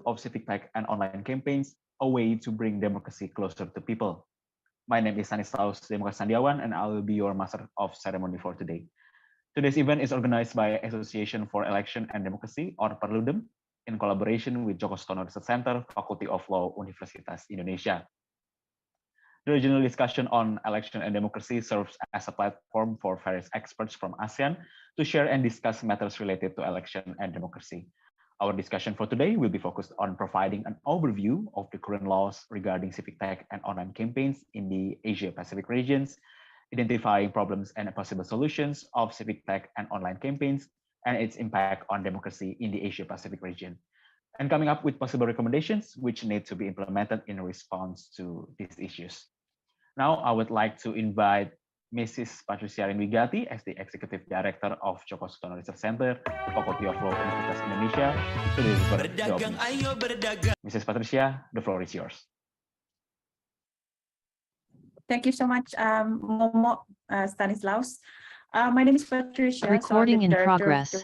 of civic tech and online campaigns, a way to bring democracy closer to people. My name is Stanislaus Demokrat Sandiawan, and I will be your master of ceremony for today. Today's event is organized by Association for Election and Democracy, or Perludem, in collaboration with Joko Sutono Research Center, Faculty of Law, Universitas Indonesia. The regional discussion on election and democracy serves as a platform for various experts from ASEAN to share and discuss matters related to election and democracy. Our discussion for today will be focused on providing an overview of the current laws regarding civic tech and online campaigns in the Asia-Pacific regions, identifying problems and possible solutions of civic tech and online campaigns, and its impact on democracy in the Asia-Pacific region, and coming up with possible recommendations which need to be implemented in response to these issues. Now, I would like to invite Mrs. Patricia Rinwigati as the Executive Director of Joko Sutono Research Center, Faculty of Law, Universitas Indonesia, to deliver the opening. Mrs. Patricia, the floor is yours. Thank you so much, Momo Stanislaus. My name is Patricia. Recording in progress.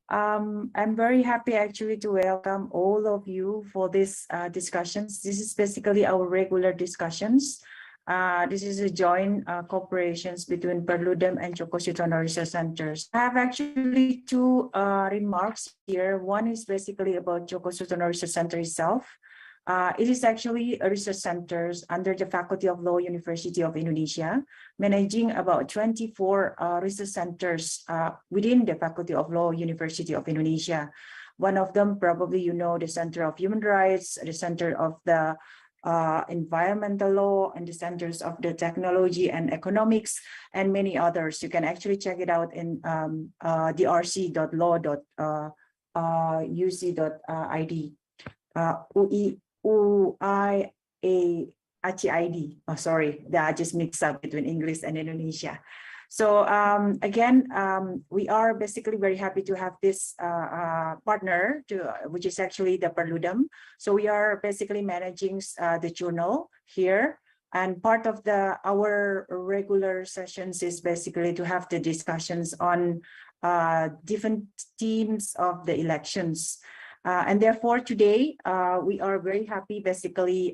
I'm very happy actually to welcome all of you for this discussions. This is basically our regular discussions. This is a joint cooperations between Perludem and Joko Sutono Research Centers. I have actually two remarks here. One is basically about Joko Sutono Research Center itself. It is actually a research center under the Faculty of Law, University of Indonesia, managing about 24 research centers within the Faculty of Law, University of Indonesia. One of them, probably you know, the Center of Human Rights, the Center of the Environmental Law, and the Centers of the Technology and Economics, and many others. You can actually check it out in drc.law.uc.id. UIAHID. Oh, sorry, I just mixed up between English and Indonesia. So again, we are basically very happy to have this partner, which is actually the Perludem. So we are basically managing the journal here. And part of our regular sessions is basically to have the discussions on different themes of the elections. And therefore, today, we are very happy basically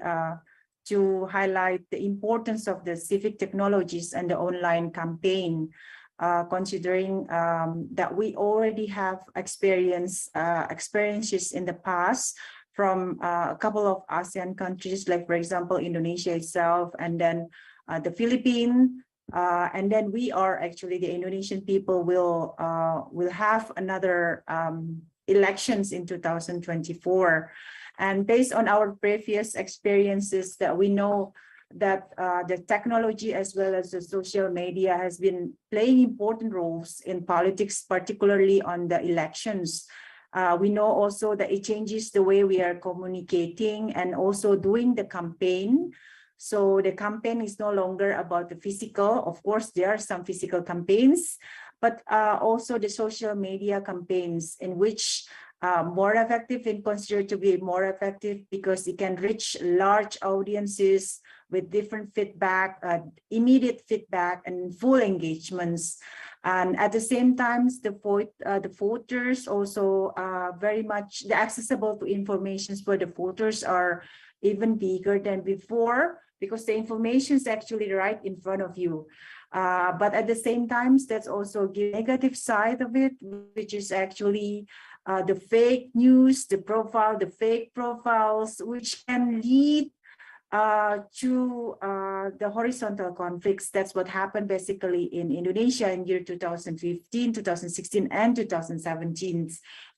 to highlight the importance of the civic technologies and the online campaign, considering that we already have experiences in the past from a couple of ASEAN countries, like, for example, Indonesia itself, and then the Philippines. And then we are actually, the Indonesian people will have another elections in 2024. And based on our previous experiences, that we know that the technology as well as the social media has been playing important roles in politics, particularly on the elections. We know also that it changes the way we are communicating and also doing the campaign. So the campaign is no longer about the physical. Of course, there are some physical campaigns, but also the social media campaigns, in which more effective and considered to be more effective because it can reach large audiences with different feedback, immediate feedback, and full engagements. And at the same time, the voters also very much accessible to information for the voters are even bigger than before, because the information is actually right in front of you. But at the same time, that's also the negative side of it, which is actually the fake news, the fake profiles, which can lead to the horizontal conflicts. That's what happened basically in Indonesia in year 2015, 2016, and 2017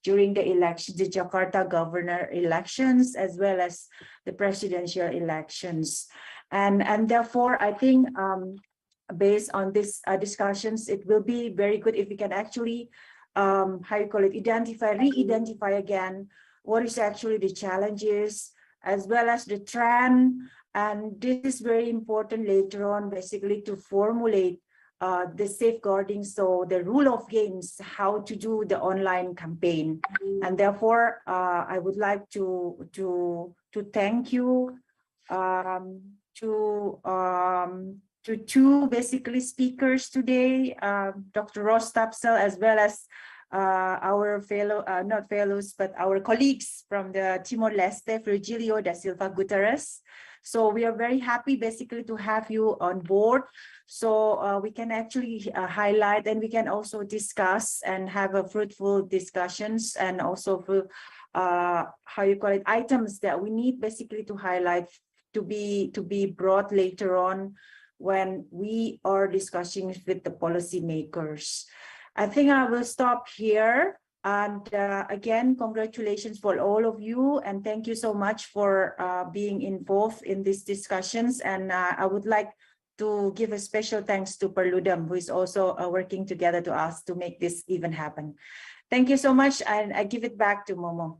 during the election, the Jakarta governor elections, as well as the presidential elections. And therefore, I think based on these discussions, it will be very good if we can actually, re-identify again what is actually the challenges, as well as the trend. And this is very important later on, basically, to formulate the safeguarding, so the rule of games, how to do the online campaign. And therefore, I would like to thank you to two basically speakers today, Dr. Ross Tapsel, as well as our fellow, not fellows, but our colleagues from the Timor-Leste, Virgilio da Silva Guterres. So we are very happy basically to have you on board. So we can actually highlight, and we can also discuss and have a fruitful discussions, and also for how you call it, items that we need basically to highlight to be brought later on when we are discussing with the policymakers. I think I will stop here. And again, congratulations for all of you. And thank you so much for being involved in these discussions. And I would like to give a special thanks to Perludem, who is also working together to us to make this even happen. Thank you so much. And I give it back to Momo.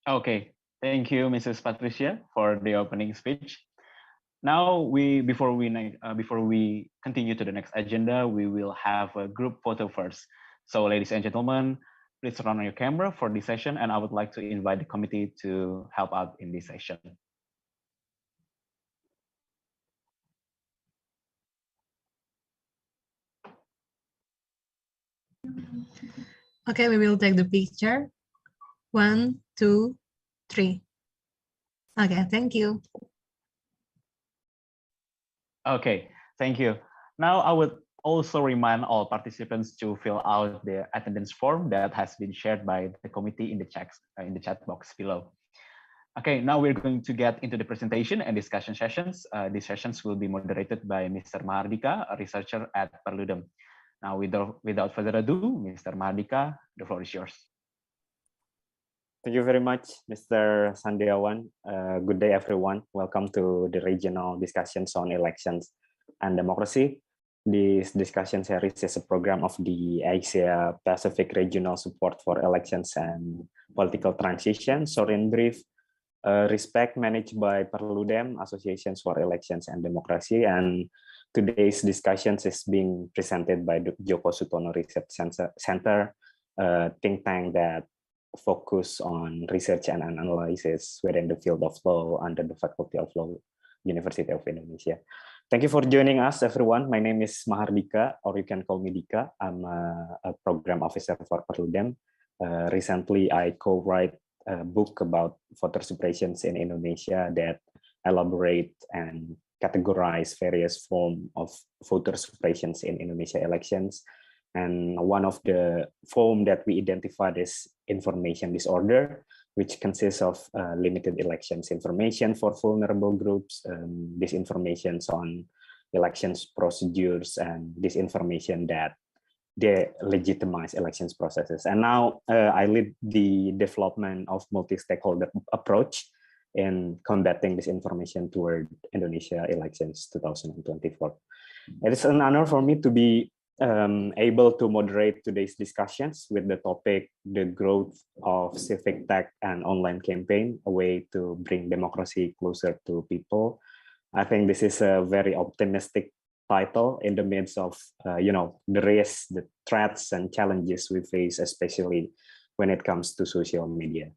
Okay, thank you, Mrs. Patricia, for the opening speech. Now, before we continue to the next agenda, we will have a group photo first. So, ladies and gentlemen, please turn on your camera for this session, and I would like to invite the committee to help out in this session. Okay, we will take the picture. 1, 2, 3. Okay, thank you. Okay, thank you. Now I would also remind all participants to fill out the attendance form that has been shared by the committee in the chat box below. Okay, now we're going to get into the presentation and discussion sessions. These sessions will be moderated by Mr. Mahardika, a researcher at Perludem. Now, without further ado, Mr. Mahardika, the floor is yours. Thank you very much, Mr. Sandiawan. Good day, everyone. Welcome to the regional discussions on elections and democracy. This discussion series is a program of the Asia Pacific Regional Support for Elections and Political Transition, short in brief, RESPECT, managed by Perludem, Associations for Elections and Democracy. And today's discussions is being presented by the Joko Sutono Research Center, a think tank that focus on research and analysis within the field of law under the Faculty of Law, University of Indonesia. Thank you for joining us, everyone. My name is Mahardika, or you can call me Dika. I'm a program officer for Perludem. Recently, I co-write a book about voter suppressions in Indonesia that elaborate and categorize various forms of voter suppressions in Indonesia elections. And one of the form that we identified is information disorder, which consists of limited elections information for vulnerable groups, disinformation on elections procedures, and disinformation that they legitimize elections processes. And now I lead the development of multi-stakeholder approach in combating disinformation toward Indonesia elections 2024. It is an honor for me to be able to moderate today's discussions with the topic, the growth of civic tech and online campaign, a way to bring democracy closer to people. I think this is a very optimistic title in the midst of, the risks, the threats and challenges we face, especially when it comes to social media.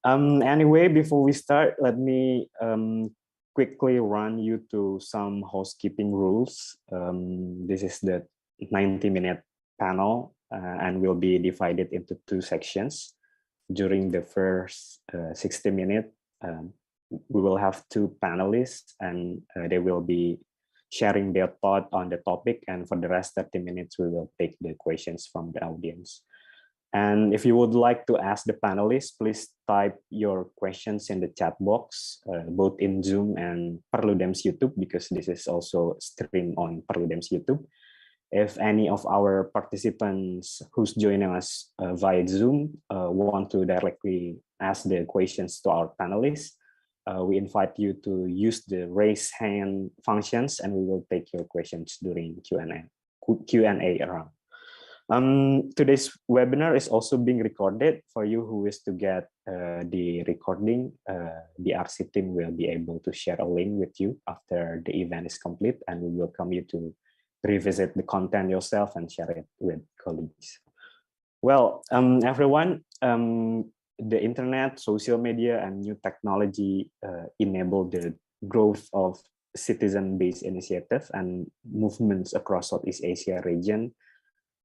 Anyway, before we start, let me quickly run you through some housekeeping rules. This is the 90-minute panel and will be divided into 2 sections. During the first 60 minutes, we will have 2 panelists, and they will be sharing their thought on the topic. And for the rest 30 minutes, we will take the questions from the audience. And if you would like to ask the panelists, please type your questions in the chat box, both in Zoom and Perludem's YouTube, because this is also streamed on Perludem's YouTube. If any of our participants who's joining us via Zoom want to directly ask the questions to our panelists, we invite you to use the raise hand functions, and we will take your questions during Q&A round. Today's webinar is also being recorded. For you who wish to get the recording, the RC team will be able to share a link with you after the event is complete, and we welcome you to revisit the content yourself and share it with colleagues. Well, everyone, the internet, social media, and new technology enable the growth of citizen-based initiatives and movements across Southeast Asia region,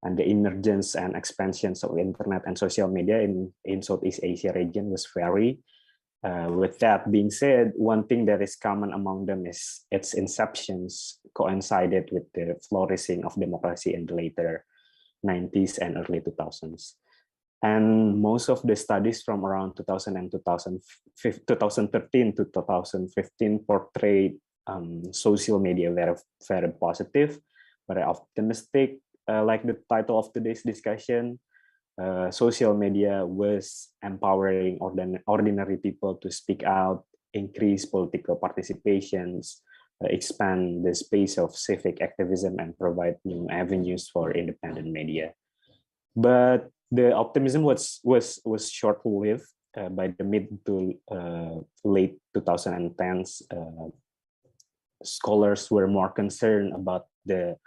and the emergence and expansions of internet and social media in Southeast Asia region was very. With that being said, one thing that is common among them is its inceptions coincided with the flourishing of democracy in the later 90s and early 2000s. And most of the studies from around 2000 and 2013 to 2015 portrayed social media very positive, very optimistic. Like the title of today's discussion, social media was empowering ordinary people to speak out, increase political participations, expand the space of civic activism, and provide new avenues for independent media. But the optimism was short-lived. By the mid to late 2010s, scholars were more concerned about the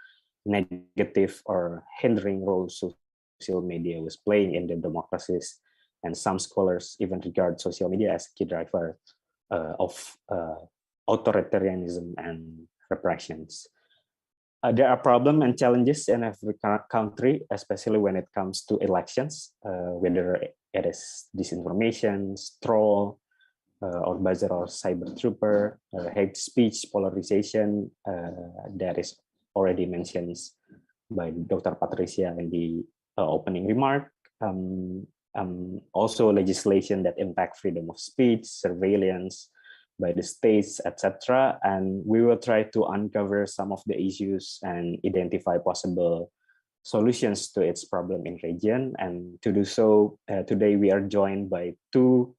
negative or hindering role social media was playing in the democracies, and some scholars even regard social media as a key driver of authoritarianism and repressions. There are problems and challenges in every country, especially when it comes to elections, whether it is disinformation, troll, or buzzer or cyber trooper, hate speech, polarization, that is already mentioned by Dr. Patricia in the opening remark. Also legislation that impact freedom of speech, surveillance by the states, etc. And we will try to uncover some of the issues and identify possible solutions to its problem in region. And to do so, today we are joined by two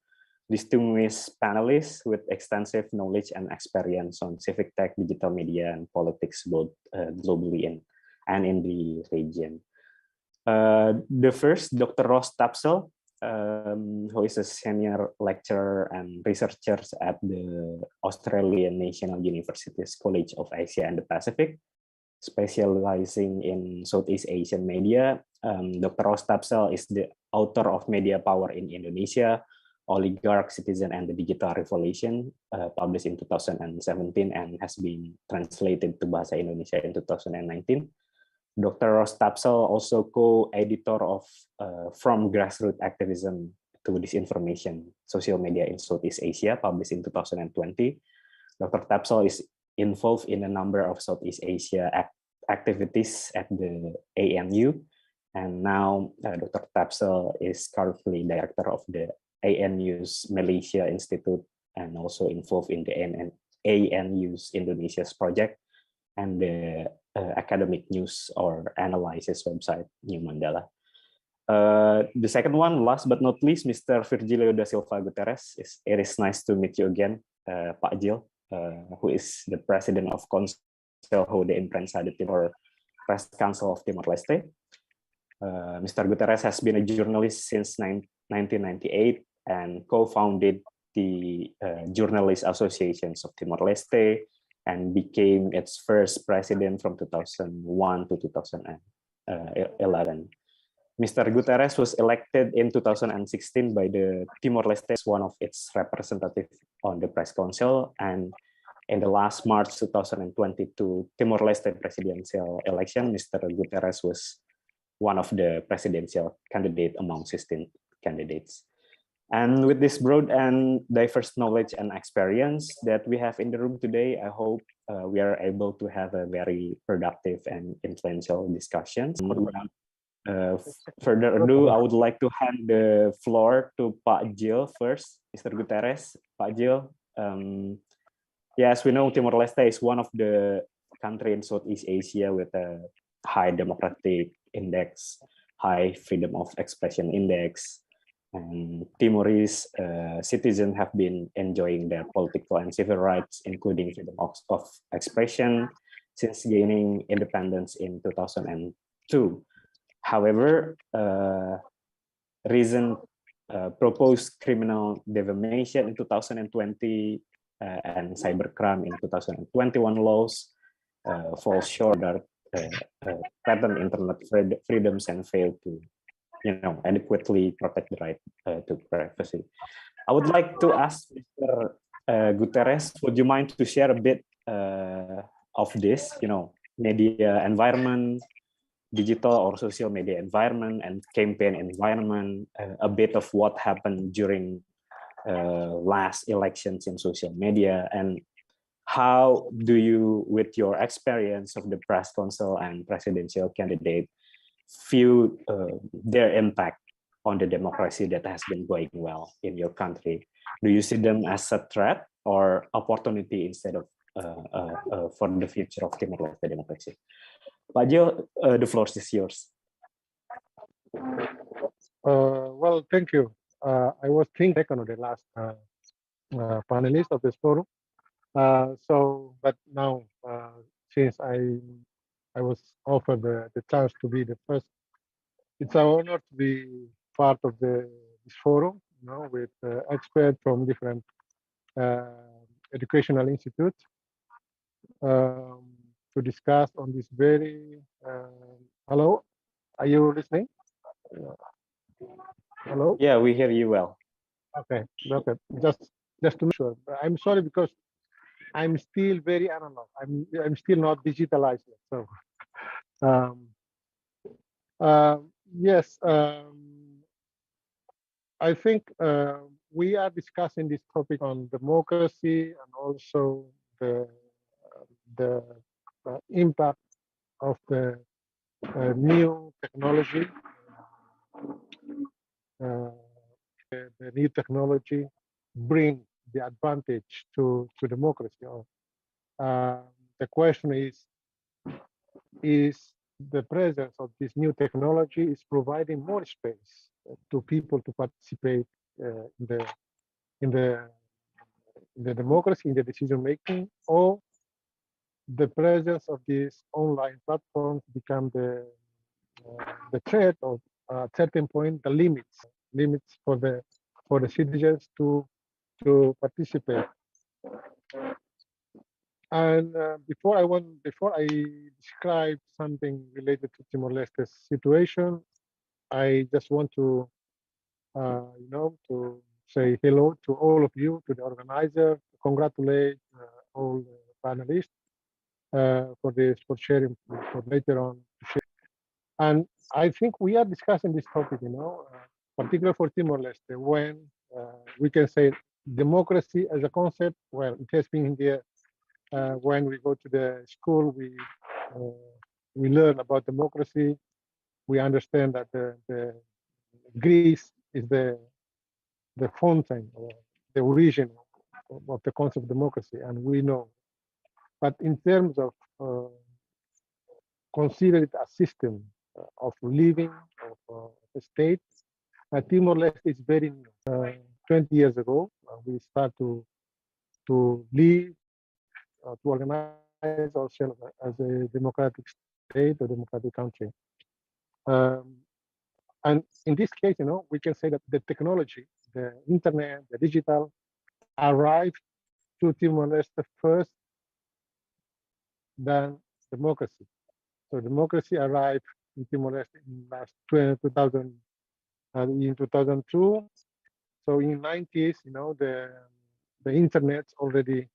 distinguished panelists with extensive knowledge and experience on civic tech, digital media, and politics, both globally and in the region. The first, Dr. Ross Tapsell, who is a senior lecturer and researcher at the Australian National University's College of Asia and the Pacific, specializing in Southeast Asian media. Dr. Ross Tapsell is the author of Media Power in Indonesia, Oligarch, Citizen, and the Digital Revolution, published in 2017 and has been translated to Bahasa Indonesia in 2019. Dr. Ross Tapsell also co-editor of From Grassroots Activism to Disinformation, Social Media in Southeast Asia, published in 2020. Dr. Tapsell is involved in a number of Southeast Asia activities at the ANU, and now Dr. Tapsell is currently director of the ANU's Malaysia Institute and also involved in the ANU's Indonesia's project and the academic news or analysis website New Mandala. The second one, last but not least, Mr. Virgilio da Silva Guterres. It is nice to meet you again, Pak Gil, who is the president of Consejo de Imprensa de Timor, Press Council of Timor-Leste. Mr. Guterres has been a journalist since 1998 and co-founded the Journalist Associations of Timor-Leste and became its first president from 2001 to 2011. Mr. Guterres was elected in 2016 by the Timor-Leste as one of its representatives on the Press Council, and in the last March 2022 Timor-Leste presidential election, Mr. Guterres was one of the presidential candidates among 16 candidates. And with this broad and diverse knowledge and experience that we have in the room today, I hope we are able to have a very productive and influential discussion. Further ado, I would like to hand the floor to Pak Gil first, Mr. Guterres. Pak Gil, yes, we know Timor-Leste is one of the countries in Southeast Asia with a high democratic index, high freedom of expression index, and Timorese citizens have been enjoying their political and civil rights, including freedom of expression, since gaining independence in 2002. However, recent proposed criminal defamation in 2020 and cybercrime in 2021 laws fall short that threaten internet freedoms and fail to adequately protect the right to privacy. I would like to ask Mr. Guterres, would you mind to share a bit of this, media environment, digital or social media environment, and campaign environment, a bit of what happened during last elections in social media, and how do you, with your experience of the press council and presidential candidate, view their impact on the democracy that has been going well in your country? Do you see them as a threat or opportunity instead of for the future of Timor-Leste democracy? Pak Jo, the floor is yours. Well, thank you. I was thinking on the last panelist of this forum. But now, since I was offered the chance to be the first, it's an honor to be part of this forum, with experts from different educational institutes to discuss on this very. Hello, are you listening? Hello. Yeah, we hear you well. Okay. Just to make sure. I'm sorry because I'm still very analog. I'm still not digitalized yet. So yes, I think we are discussing this topic on democracy and also the impact of the new technology. The new technology bring the advantage to democracy. The question is the presence of this new technology is providing more space to people to participate in the democracy, in the decision making, or the presence of these online platforms become the threat of at a certain point, the limits for the citizens to participate. And before I describe something related to Timor-Leste's situation, I just want to to say hello to all of you, to the organizer, congratulate all the panelists for sharing, for later on to share. And I think we are discussing this topic, particularly for Timor-Leste, when we can say democracy as a concept. Well, it has been here when we go to the school, we learn about democracy. We understand that the Greece is the fountain, or the origin of the concept of democracy, and we know. But in terms of consider it a system of living of a state, Timor-Leste is very new. 20 years ago, we start to live, to organize ourselves as a democratic state or democratic country. And in this case, we can say that the technology, the internet, the digital, arrived to Timor-Leste first than democracy. So democracy arrived in Timor-Leste in last 2000, in 2002. So in the 90s, the internet already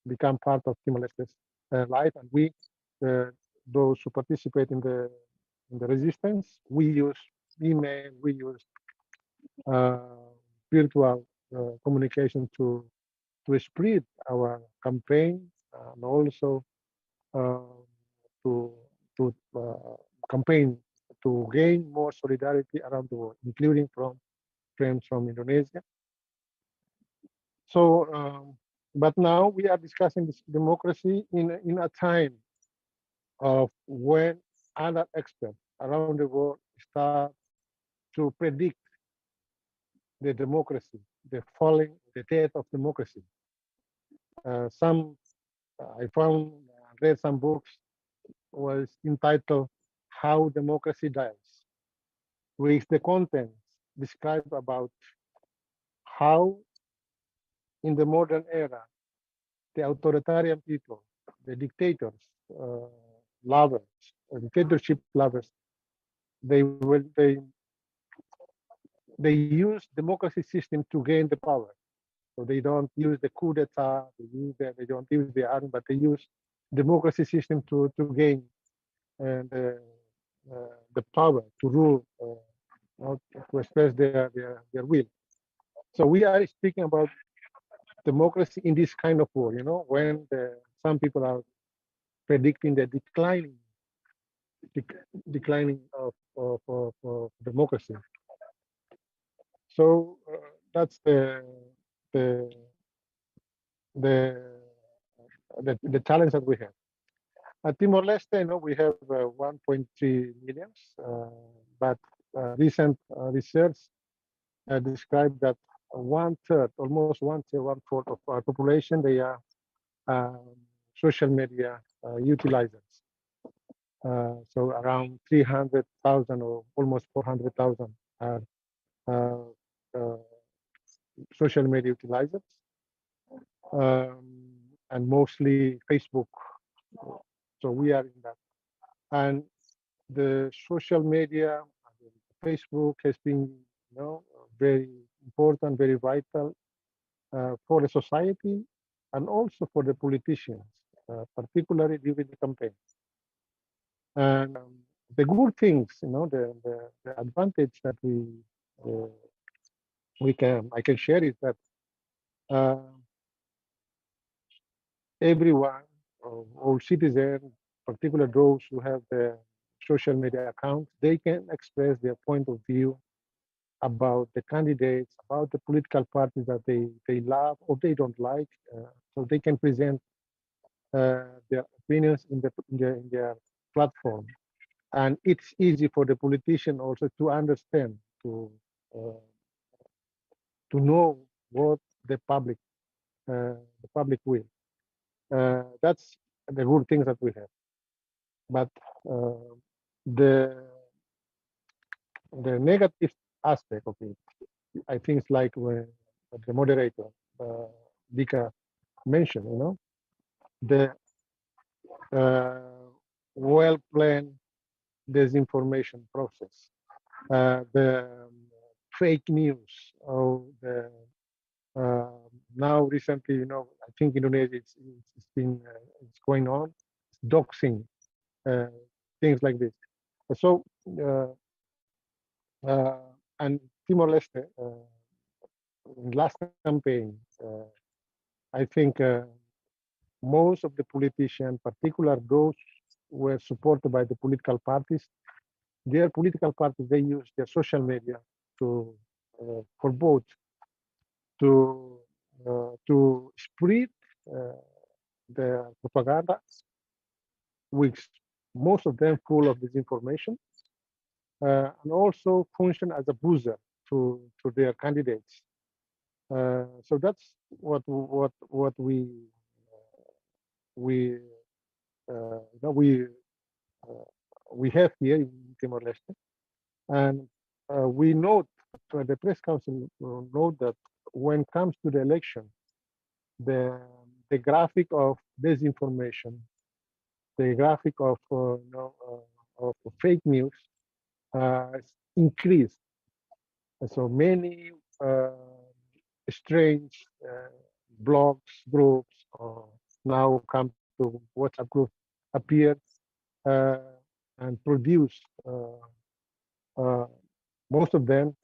become part of Timor-Leste's life, and we, those who participate in the resistance, we use email, we use virtual communication to spread our campaign, and also to campaign to gain more solidarity around the world, including from friends from Indonesia. So, but now we are discussing this democracy in a time of when other experts around the world start to predict the democracy, the falling, the death of democracy. I read some books was entitled "How Democracy Dies," with the contents described about how in the modern era, the authoritarian people, the dictators, lovers, dictatorship lovers, they use democracy system to gain the power, So they don't use the coup d'etat, they don't use the army, but they use democracy system to gain the power to rule, to express their will. So we are speaking about democracy in this kind of world, when some people are predicting the declining of democracy. So that's the the challenge that we have. At Timor-Leste, we have 1.3 million, but recent research described that almost one fourth of our population, they are social media utilizers. So around 300,000 or almost 400,000 are social media utilizers, and mostly Facebook. So we are in that. And the social media, Facebook has been, very important, very vital for the society and also for the politicians, particularly during the campaign. And the good things, the advantage that I can share is that everyone, all citizens, particularly those who have the social media accounts, they can express their point of view about the candidates, about the political parties that they love or they don't like. So they can present their opinions in their platform. And it's easy for the politician also to understand, to know what the public will. That's the good things that we have. But the negative aspect of it, I think, it's like when the moderator, Dika, mentioned, the well-planned disinformation process, the fake news, or the now recently, I think Indonesia it's going on, doxing, things like this. So and Timor-Leste, in last campaign, I think most of the politicians, particularly those were supported by the political parties, their political parties, they use their social media to for both to spread the propaganda, which most of them full of disinformation, and also function as a booster to their candidates. So that's what we have here in Timor-Leste, and we note, the press council note that when it comes to the election, the graphic of disinformation, the graphic of fake news increased. And so many strange blogs, groups now come to WhatsApp group, appear and produce most of them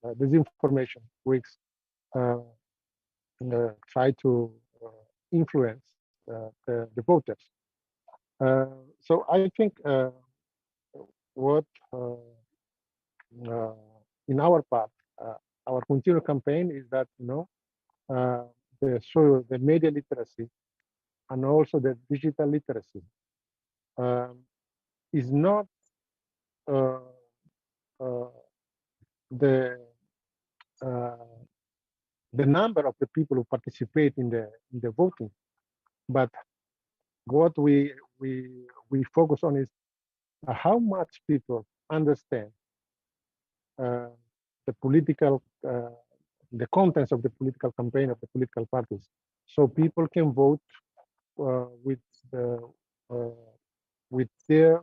disinformation, which try to influence the voters. So I think what in our part, our continued campaign is that the media literacy and also the digital literacy is not the number of the people who participate in the voting, but what we focus on is how much people understand the political, the contents of the political campaign of the political parties, so people can vote with their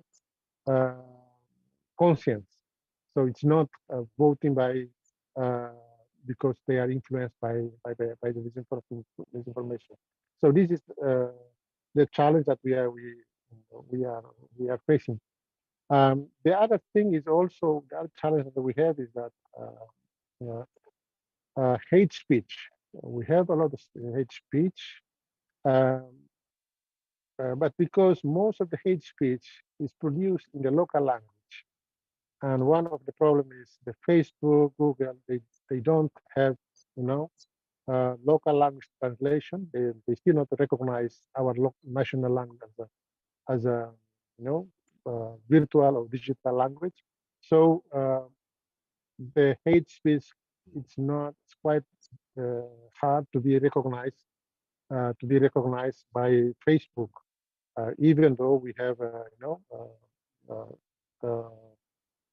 conscience. So it's not voting by because they are influenced by the disinformation. So this is the challenge that we are facing. The other thing is also, the other challenge that we have is that hate speech. We have a lot of hate speech, but because most of the hate speech is produced in the local language, and one of the problems is the Facebook, Google, they don't have, local language translation. They still not recognize our national language as a virtual or digital language. So the hate speech, it's quite hard to be recognized by Facebook, even though we have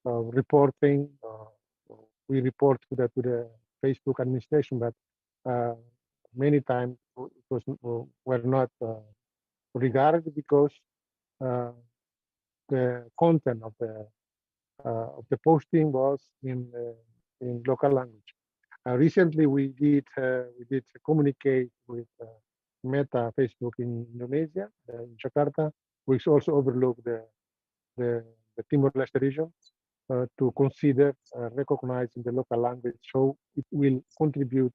reporting. We report to the Facebook administration, but many times were not regarded because the content of the posting was in local language. Recently, we did communicate with Meta Facebook in Indonesia, in Jakarta, which also overlook the Timor-Leste region, to consider recognizing the local language, so it will contribute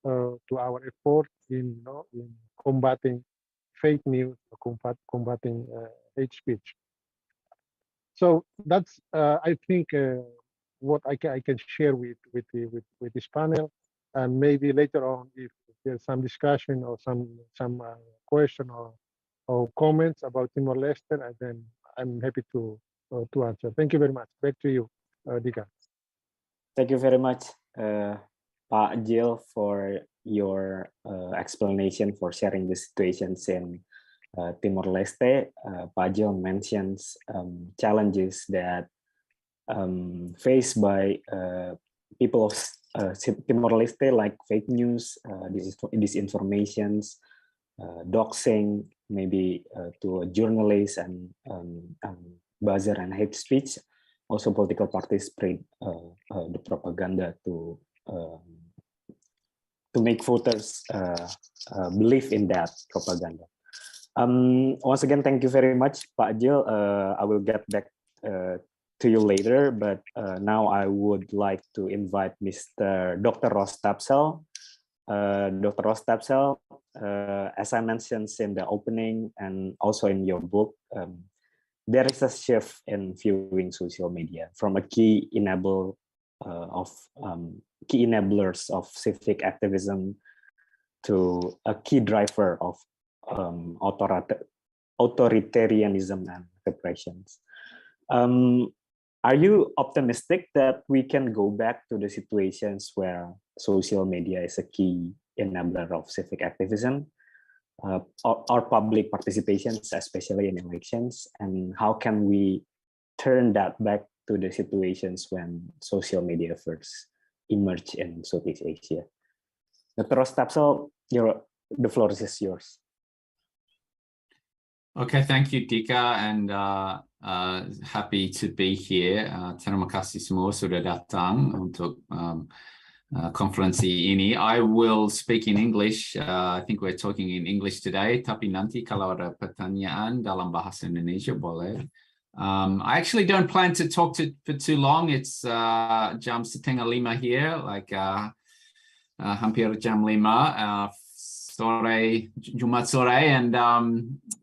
to our effort in combating fake news, combating hate speech. So that's I think what I can share with this panel, and maybe later on, if there's some discussion or some question or comments about Timor-Leste, and then I'm happy to answer. Thank you very much. Back to you, Dika. Thank you very much, Pak Jill, for your explanation, for sharing the situations in Timor-Leste. Pak Jill mentions challenges that faced by people of Timor-Leste, like fake news, disinformations, doxing, maybe to journalists, and buzzer and hate speech. Also, political parties spread the propaganda to make voters believe in that propaganda. Once again, thank you very much, Pak Jill. I will get back to you later, but now I would like to invite Mr. Dr. Ros Tapsel. Dr. Ros Tapsel, as I mentioned in the opening and also in your book, there is a shift in viewing social media from a key enablers of civic activism to a key driver of authoritarianism and repressions. Are you optimistic that we can go back to the situations where social media is a key enabler of civic activism or public participations, especially in elections? And how can we turn that back to the situations when social media first emerged in Southeast Asia? Dr. Ros Tapsel, the floor is yours. Okay, thank you, Dika, and happy to be here. Terima kasih semua sudah datang untuk konferensi ini. I will speak in English. I think we're talking in English today, tapi nanti kalau ada pertanyaan dalam bahasa Indonesia boleh. I actually don't plan to talk for too long. It's jam 4:30 here, like hampir jam 5. Jumat sore, and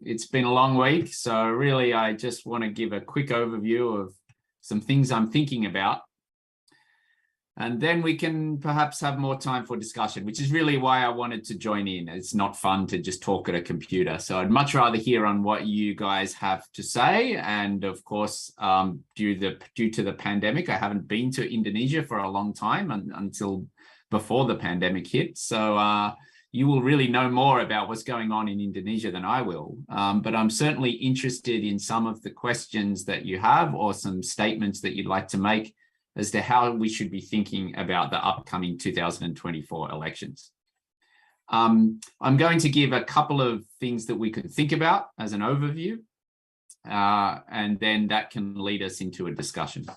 it's been a long week. So really, I just want to give a quick overview of some things I'm thinking about. And then we can perhaps have more time for discussion, which is really why I wanted to join in. It's not fun to just talk at a computer. So I'd much rather hear on what you guys have to say. And of course, due to the pandemic, I haven't been to Indonesia for a long time, until before the pandemic hit. So you will really know more about what's going on in Indonesia than I will. But I'm certainly interested in some of the questions that you have, or some statements that you'd like to make as to how we should be thinking about the upcoming 2024 elections. I'm going to give a couple of things that we could think about as an overview, and then that can lead us into a discussion.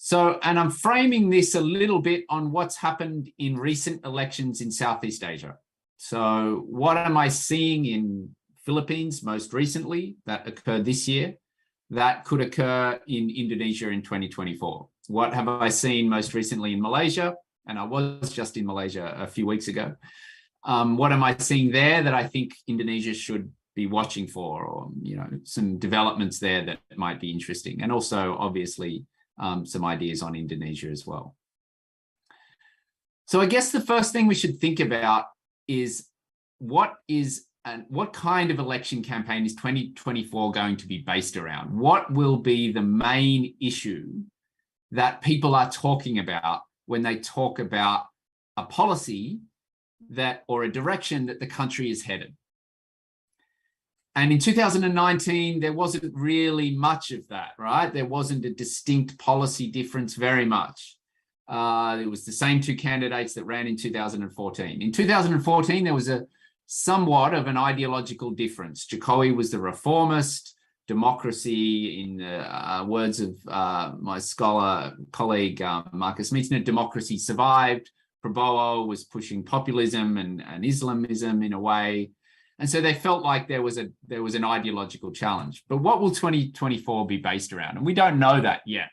So, and I'm framing this a little bit on what's happened in recent elections in Southeast Asia. So what am I seeing in Philippines most recently that occurred this year that could occur in Indonesia in 2024? What have I seen most recently in Malaysia? And I was just in Malaysia a few weeks ago. What am I seeing there that I think Indonesia should be watching for, or some developments there that might be interesting, and also obviously some ideas on Indonesia as well. So I guess the first thing we should think about is what kind of election campaign is 2024 going to be based around? What will be the main issue that people are talking about when they talk about a policy that, or a direction that the country is headed? And in 2019, there wasn't really much of that, right? There wasn't a distinct policy difference very much. It was the same two candidates that ran in 2014. In 2014, there was a somewhat of an ideological difference. Jokowi was the reformist. Democracy, in the words of my colleague Marcus Mietzner, democracy survived. Prabowo was pushing populism and Islamism in a way. And so they felt like there was an ideological challenge. But what will 2024 be based around? And we don't know that yet.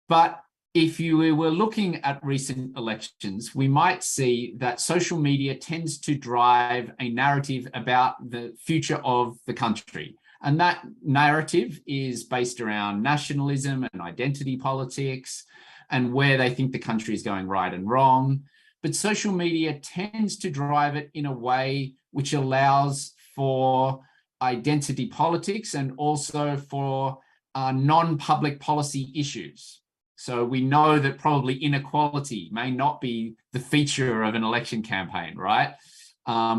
But if you were looking at recent elections, we might see that social media tends to drive a narrative about the future of the country. And that narrative is based around nationalism and identity politics and where they think the country is going right and wrong. But social media tends to drive it in a way which allows for identity politics and also for non-public policy issues. So we know that probably inequality may not be the feature of an election campaign, right?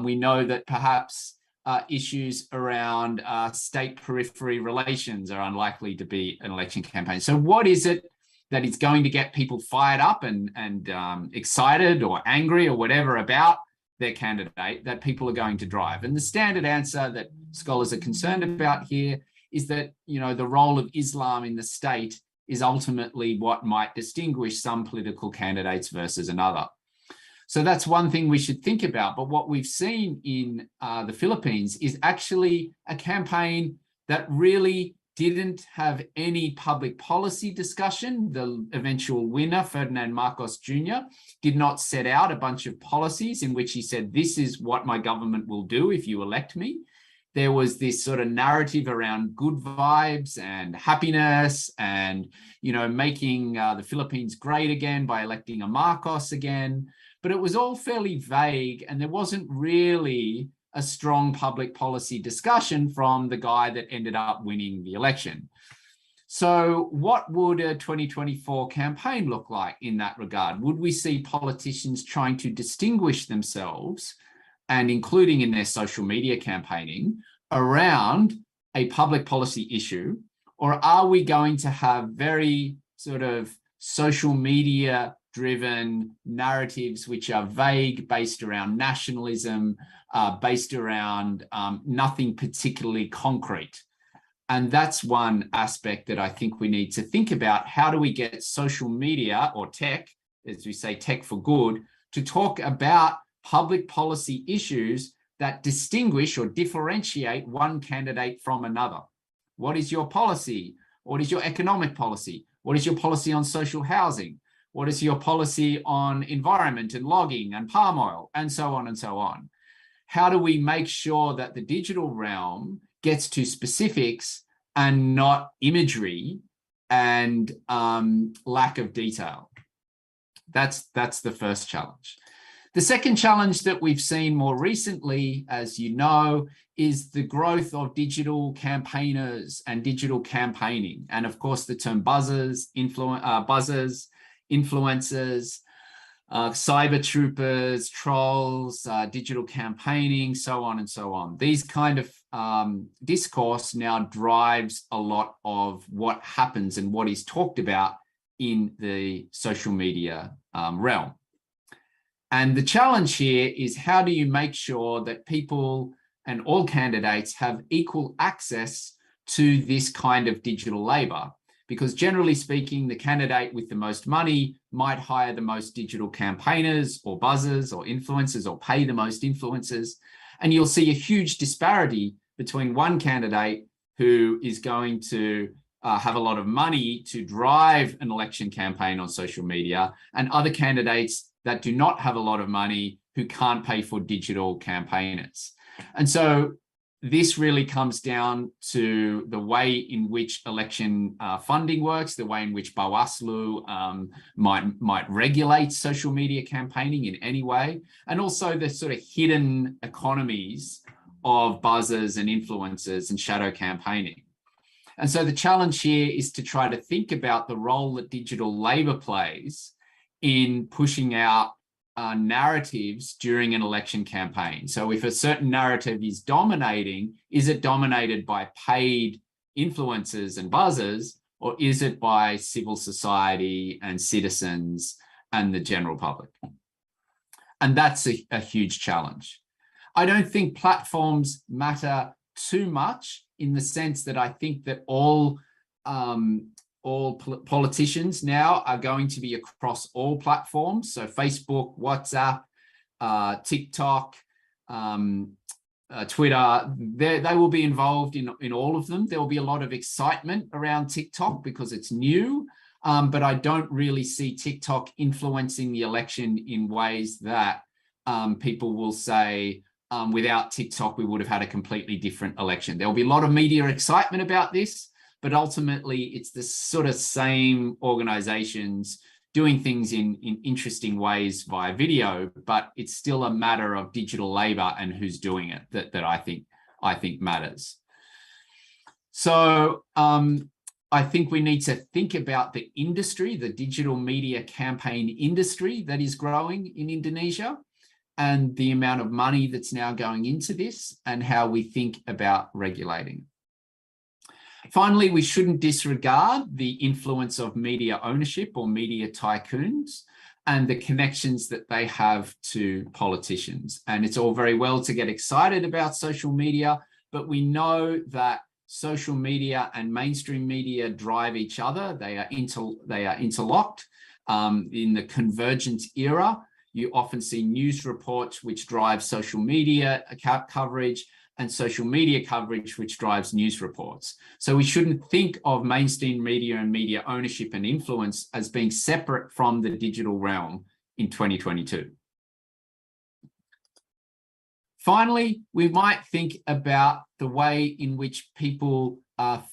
We know that perhaps issues around state periphery relations are unlikely to be an election campaign. So what is it that is going to get people fired up and excited or angry or whatever about their candidate that people are going to drive? And the standard answer that scholars are concerned about here is that, the role of Islam in the state is ultimately what might distinguish some political candidates versus another. So that's one thing we should think about. But what we've seen in the Philippines is actually a campaign that really didn't have any public policy discussion. The eventual winner, Ferdinand Marcos Jr., did not set out a bunch of policies in which he said, this is what my government will do if you elect me. There was this sort of narrative around good vibes and happiness and, making the Philippines great again by electing a Marcos again. But it was all fairly vague, and there wasn't really a strong public policy discussion from the guy that ended up winning the election. So what would a 2024 campaign look like in that regard? Would we see politicians trying to distinguish themselves, and including in their social media campaigning, around a public policy issue? Or are we going to have very sort of social media driven narratives which are vague, based around nationalism, based around nothing particularly concrete? And that's one aspect that I think we need to think about. How do we get social media, or tech, as we say, tech for good, to talk about public policy issues that distinguish or differentiate one candidate from another? What is your policy? What is your economic policy? What is your policy on social housing? What is your policy on environment and logging and palm oil, and so on and so on? How do we make sure that the digital realm gets to specifics and not imagery and lack of detail? That's the first challenge. The second challenge that we've seen more recently, as you know, is the growth of digital campaigners and digital campaigning. And of course, the term buzzers, influencers, cyber troopers, trolls, digital campaigning, so on and so on. These kind of discourse now drives a lot of what happens and what is talked about in the social media realm. And the challenge here is, how do you make sure that people and all candidates have equal access to this kind of digital labor? because generally speaking, the candidate with the most money might hire the most digital campaigners or buzzers or influencers or pay the most influencers. And you'll see a huge disparity between one candidate who is going to have a lot of money to drive an election campaign on social media, and other candidates that do not have a lot of money who can't pay for digital campaigners. And so this really comes down to the way in which election funding works, the way in which Bawaslu might regulate social media campaigning in any way, and also the sort of hidden economies of buzzers and influencers and shadow campaigning. And so the challenge here is to try to think about the role that digital labor plays in pushing out narratives during an election campaign. So if a certain narrative is dominating, is it dominated by paid influencers and buzzers, or is it by civil society and citizens and the general public? And that's a huge challenge. I don't think platforms matter too much, in the sense that I think that all politicians now are going to be across all platforms. So Facebook, WhatsApp, TikTok, Twitter, they will be involved in all of them. There will be a lot of excitement around TikTok because it's new, but I don't really see TikTok influencing the election in ways that people will say, without TikTok, we would have had a completely different election. There'll be a lot of media excitement about this, but ultimately it's the sort of same organizations doing things in interesting ways via video, but it's still a matter of digital labor and who's doing it that I think matters. So I think we need to think about the industry, the digital media campaign industry that is growing in Indonesia, and the amount of money that's now going into this, and how we think about regulating. Finally, we shouldn't disregard the influence of media ownership or media tycoons and the connections that they have to politicians. And it's all very well to get excited about social media, but we know that social media and mainstream media drive each other. They are interlocked. In the convergence era, you often see news reports which drive social media coverage, and social media coverage which drives news reports. So we shouldn't think of mainstream media and media ownership and influence as being separate from the digital realm in 2022. Finally, we might think about the way in which people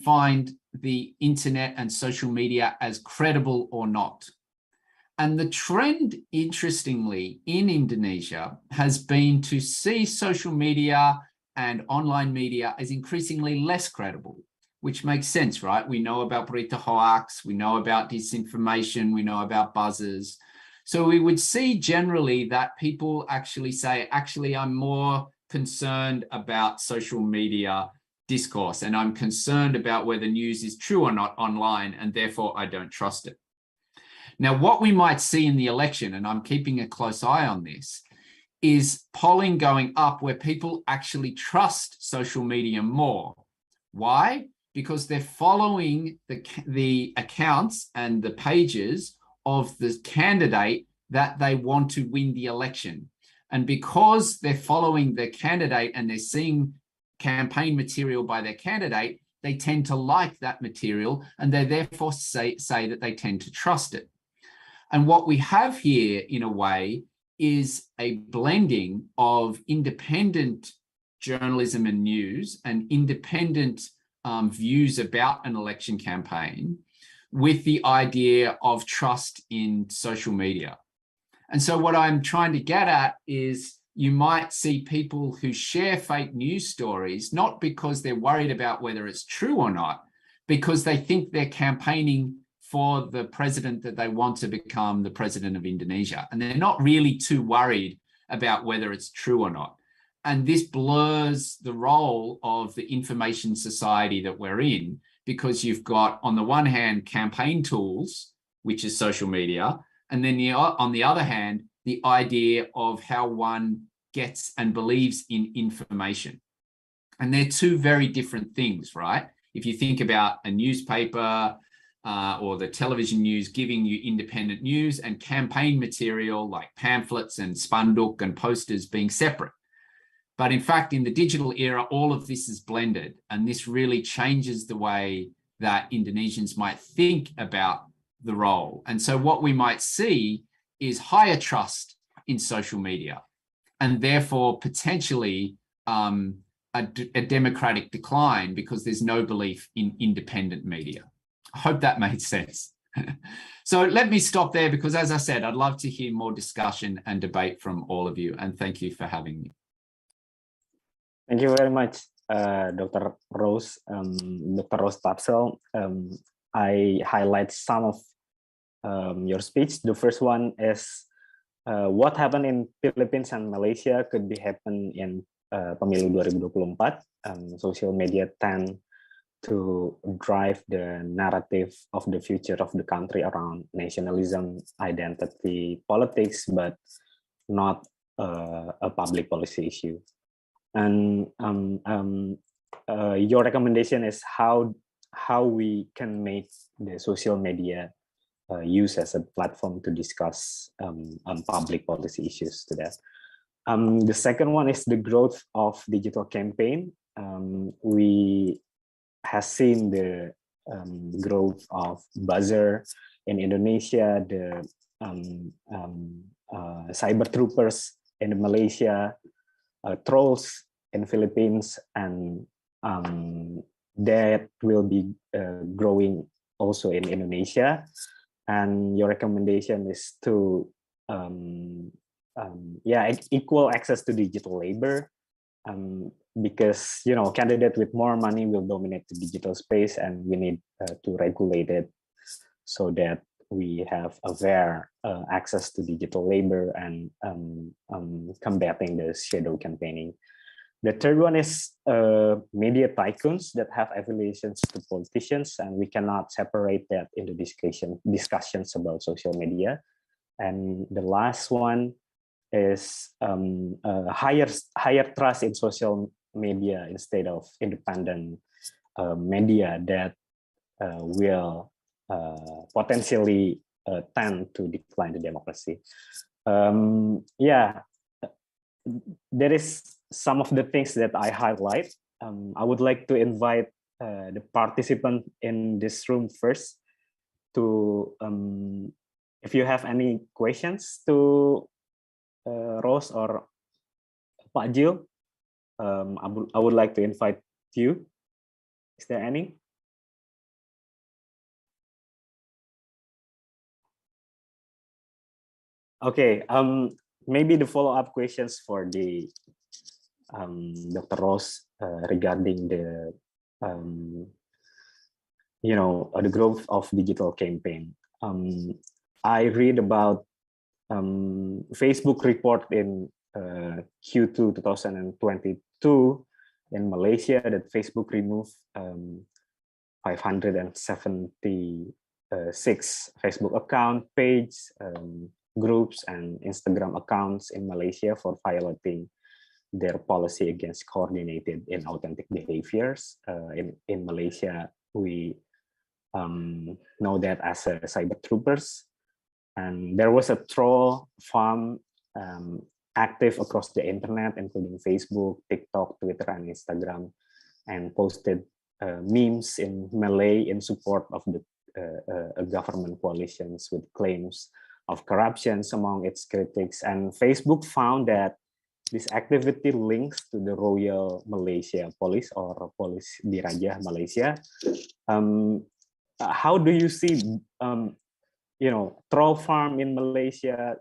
find the internet and social media as credible or not. And the trend, interestingly, in Indonesia has been to see social media and online media as increasingly less credible, which makes sense, right? We know about berita hoax, we know about disinformation, we know about buzzers. So we would see generally that people actually say, actually, I'm more concerned about social media discourse, and I'm concerned about whether news is true or not online, and therefore I don't trust it. Now, what we might see in the election, and I'm keeping a close eye on this, is polling going up where people actually trust social media more. Why? Because they're following the accounts and the pages of the candidate that they want to win the election. And because they're following the candidate and they're seeing campaign material by their candidate, they tend to like that material, and they therefore say that they tend to trust it. And what we have here, in a way, is a blending of independent journalism and news and independent views about an election campaign with the idea of trust in social media. And so what I'm trying to get at is you might see people who share fake news stories, not because they're worried about whether it's true or not, because they think they're campaigning for the president that they want to become the president of Indonesia. And they're not really too worried about whether it's true or not. And this blurs the role of the information society that we're in, because you've got, on the one hand, campaign tools, which is social media, and then on the other hand, the idea of how one gets and believes in information. And they're two very different things, right? If you think about a newspaper, or the television news giving you independent news, and campaign material like pamphlets and spanduk and posters being separate. But in fact, in the digital era, all of this is blended, and this really changes the way that Indonesians might think about the role. And so what we might see is higher trust in social media, and therefore potentially a democratic decline because there's no belief in independent media. I hope that made sense. So let me stop there because, as I said, I'd love to hear more discussion and debate from all of you, and thank you for having me. Thank you very much, Dr. Rose, Dr. Rose Tapsel. I highlight some of your speech. The first one is what happened in Philippines and Malaysia could be happen in Pemilu 2024. Social media tend to drive the narrative of the future of the country around nationalism, identity, politics, but not a public policy issue. And your recommendation is how we can make the social media use as a platform to discuss public policy issues to that. The second one is the growth of digital campaign. We have seen the growth of buzzer in Indonesia, the cyber troopers in Malaysia, trolls in Philippines, and that will be growing also in Indonesia. And your recommendation is to equal access to digital labor, because candidate with more money will dominate the digital space, and we need to regulate it so that we have a fair access to digital labor and combating the shadow campaigning. The third one is media tycoons that have affiliations to politicians, and we cannot separate that into discussions about social media. And the last one is higher trust in social media instead of independent media that will potentially tend to decline the democracy. There is some of the things that I highlight. I would like to invite the participant in this room first to, if you have any questions to Rose or Pak Jill, I would like to invite you. Is there any? Okay, maybe the follow-up questions for the Dr. Rose regarding the the growth of digital campaign. I read about Facebook report in Q2 2022 in Malaysia that Facebook removed 576 Facebook account, page, groups, and Instagram accounts in Malaysia for violating their policy against coordinated and authentic behaviors. In Malaysia, we know that as a cyber troopers. And there was a troll farm active across the internet, including Facebook, TikTok, Twitter, and Instagram, and posted memes in Malay in support of the government coalitions with claims of corruption among its critics. And Facebook found that this activity links to the Royal Malaysia Police or Police Diraja Malaysia. How do you see troll farm in Malaysia,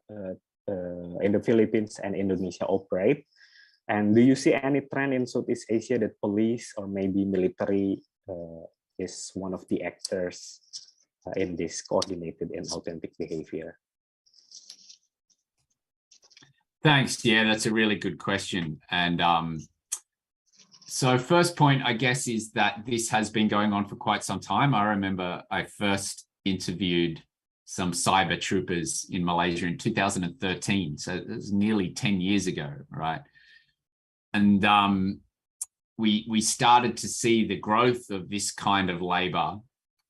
in the Philippines and Indonesia operate? And do you see any trend in Southeast Asia that police or maybe military is one of the actors in this coordinated and authentic behavior? Thanks. Yeah, that's a really good question. And so first point, I guess, is that this has been going on for quite some time. I remember I first interviewed some cyber troopers in Malaysia in 2013. So it was nearly 10 years ago, right? And we started to see the growth of this kind of labor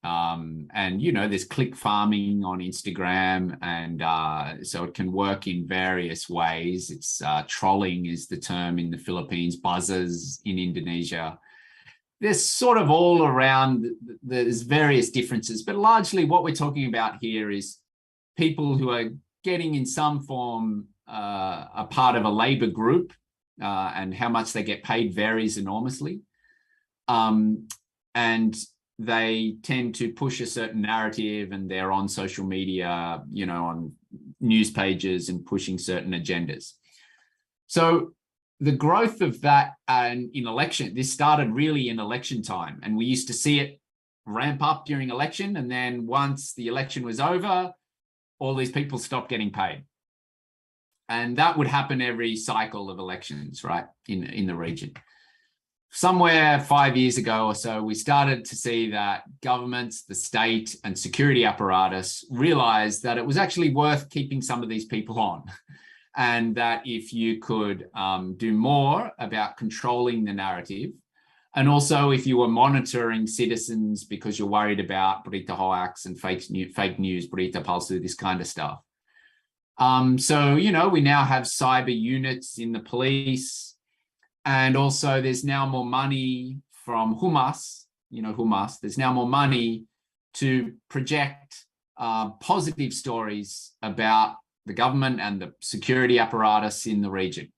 And, you know, there's click farming on Instagram, and so it can work in various ways. It's trolling is the term in the Philippines, buzzers in Indonesia. There's sort of all around, there's various differences, but largely what we're talking about here is people who are getting in some form a part of a labor group, and how much they get paid varies enormously. And they tend to push a certain narrative, and they're on social media, you know, on news pages and pushing certain agendas. So the growth of that in election, this started really in election time, and we used to see it ramp up during election. And then once the election was over, all these people stopped getting paid. And that would happen every cycle of elections, right, in the region. Somewhere 5 years ago or so, we started to see that governments, the state and security apparatus realized that it was actually worth keeping some of these people on. And that if you could do more about controlling the narrative, and also if you were monitoring citizens because you're worried about berita hoax and fake news, berita palsu, this kind of stuff. So, you know, we now have cyber units in the police. And also there's now more money from Humas, you know, Humas, there's now more money to project positive stories about the government and the security apparatus in the region.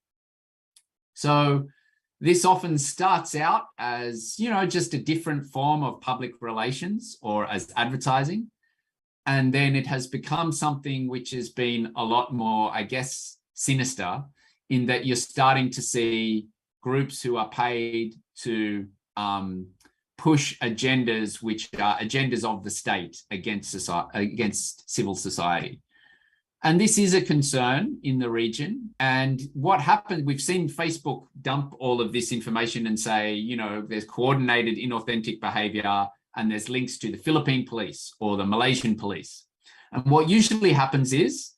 So this often starts out as, you know, just a different form of public relations or as advertising. And then it has become something which has been a lot more, I guess, sinister, in that you're starting to see groups who are paid to push agendas which are agendas of the state against society, against civil society. And this is a concern in the region. And what happened, we've seen Facebook dump all of this information and say, you know, there's coordinated inauthentic behavior and there's links to the Philippine police or the Malaysian police. And what usually happens is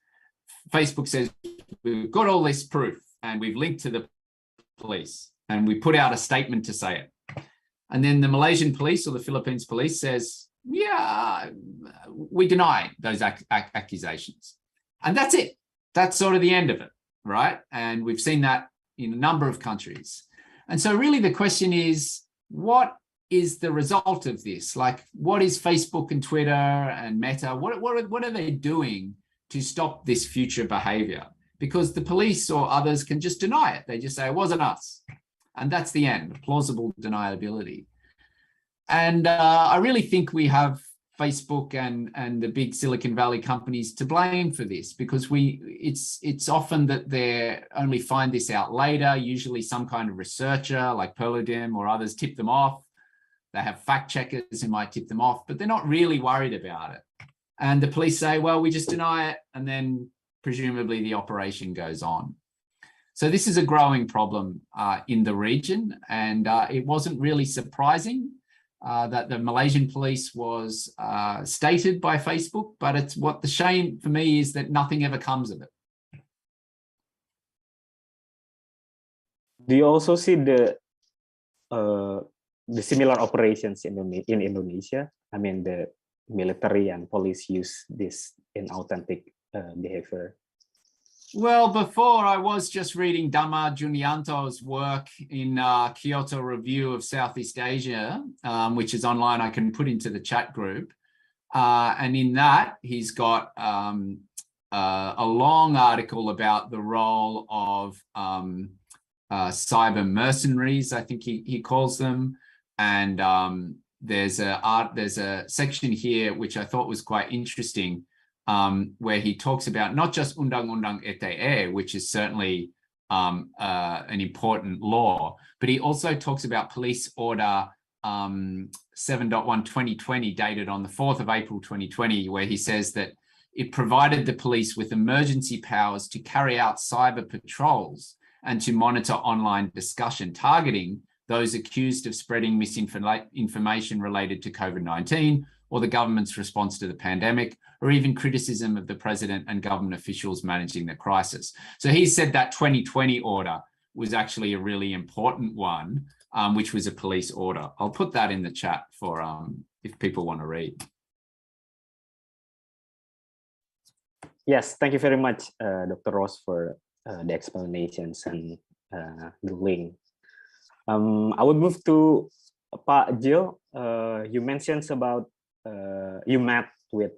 Facebook says, we've got all this proof and we've linked to the police and we put out a statement to say it. And then the Malaysian police or the Philippines police says, yeah, we deny those accusations. And that's it. That's sort of the end of it, right? And we've seen that in a number of countries. And so really the question is, what is the result of this? Like, what is Facebook and Twitter and Meta, what are they doing to stop this future behavior? Because the police or others can just deny it. They just say, it wasn't us. And that's the end, plausible deniability. And I really think we have Facebook and the big Silicon Valley companies to blame for this, because it's often that they only find this out later. Usually some kind of researcher like Perludem or others tip them off. They have fact checkers who might tip them off, but they're not really worried about it. And the police say, well, we just deny it. And then presumably the operation goes on. So this is a growing problem in the region. And it wasn't really surprising that the Malaysian police was stated by Facebook, but it's what the shame for me is that nothing ever comes of it. Do you also see the similar operations in Indonesia? I mean, the military and police use this inauthentic behavior. Well, before I was just reading Dhamma Junianto's work in Kyoto Review of Southeast Asia, which is online, I can put into the chat group. And in that, he's got a long article about the role of cyber mercenaries, I think he calls them. And there's a section here which I thought was quite interesting, where he talks about not just Undang-Undang ETE, which is certainly an important law, but he also talks about Police Order 7.1/2020, dated on the 4th of April 2020, where he says that it provided the police with emergency powers to carry out cyber patrols and to monitor online discussion, targeting those accused of spreading misinformation related to COVID-19 or the government's response to the pandemic, or even criticism of the president and government officials managing the crisis. So he said that 2020 order was actually a really important one which was a police order. I'll put that in the chat for if people want to read. Yes, thank you very much, Dr. Ross, for the explanations and the link. I would move to Pak Jill. You mentioned about you met with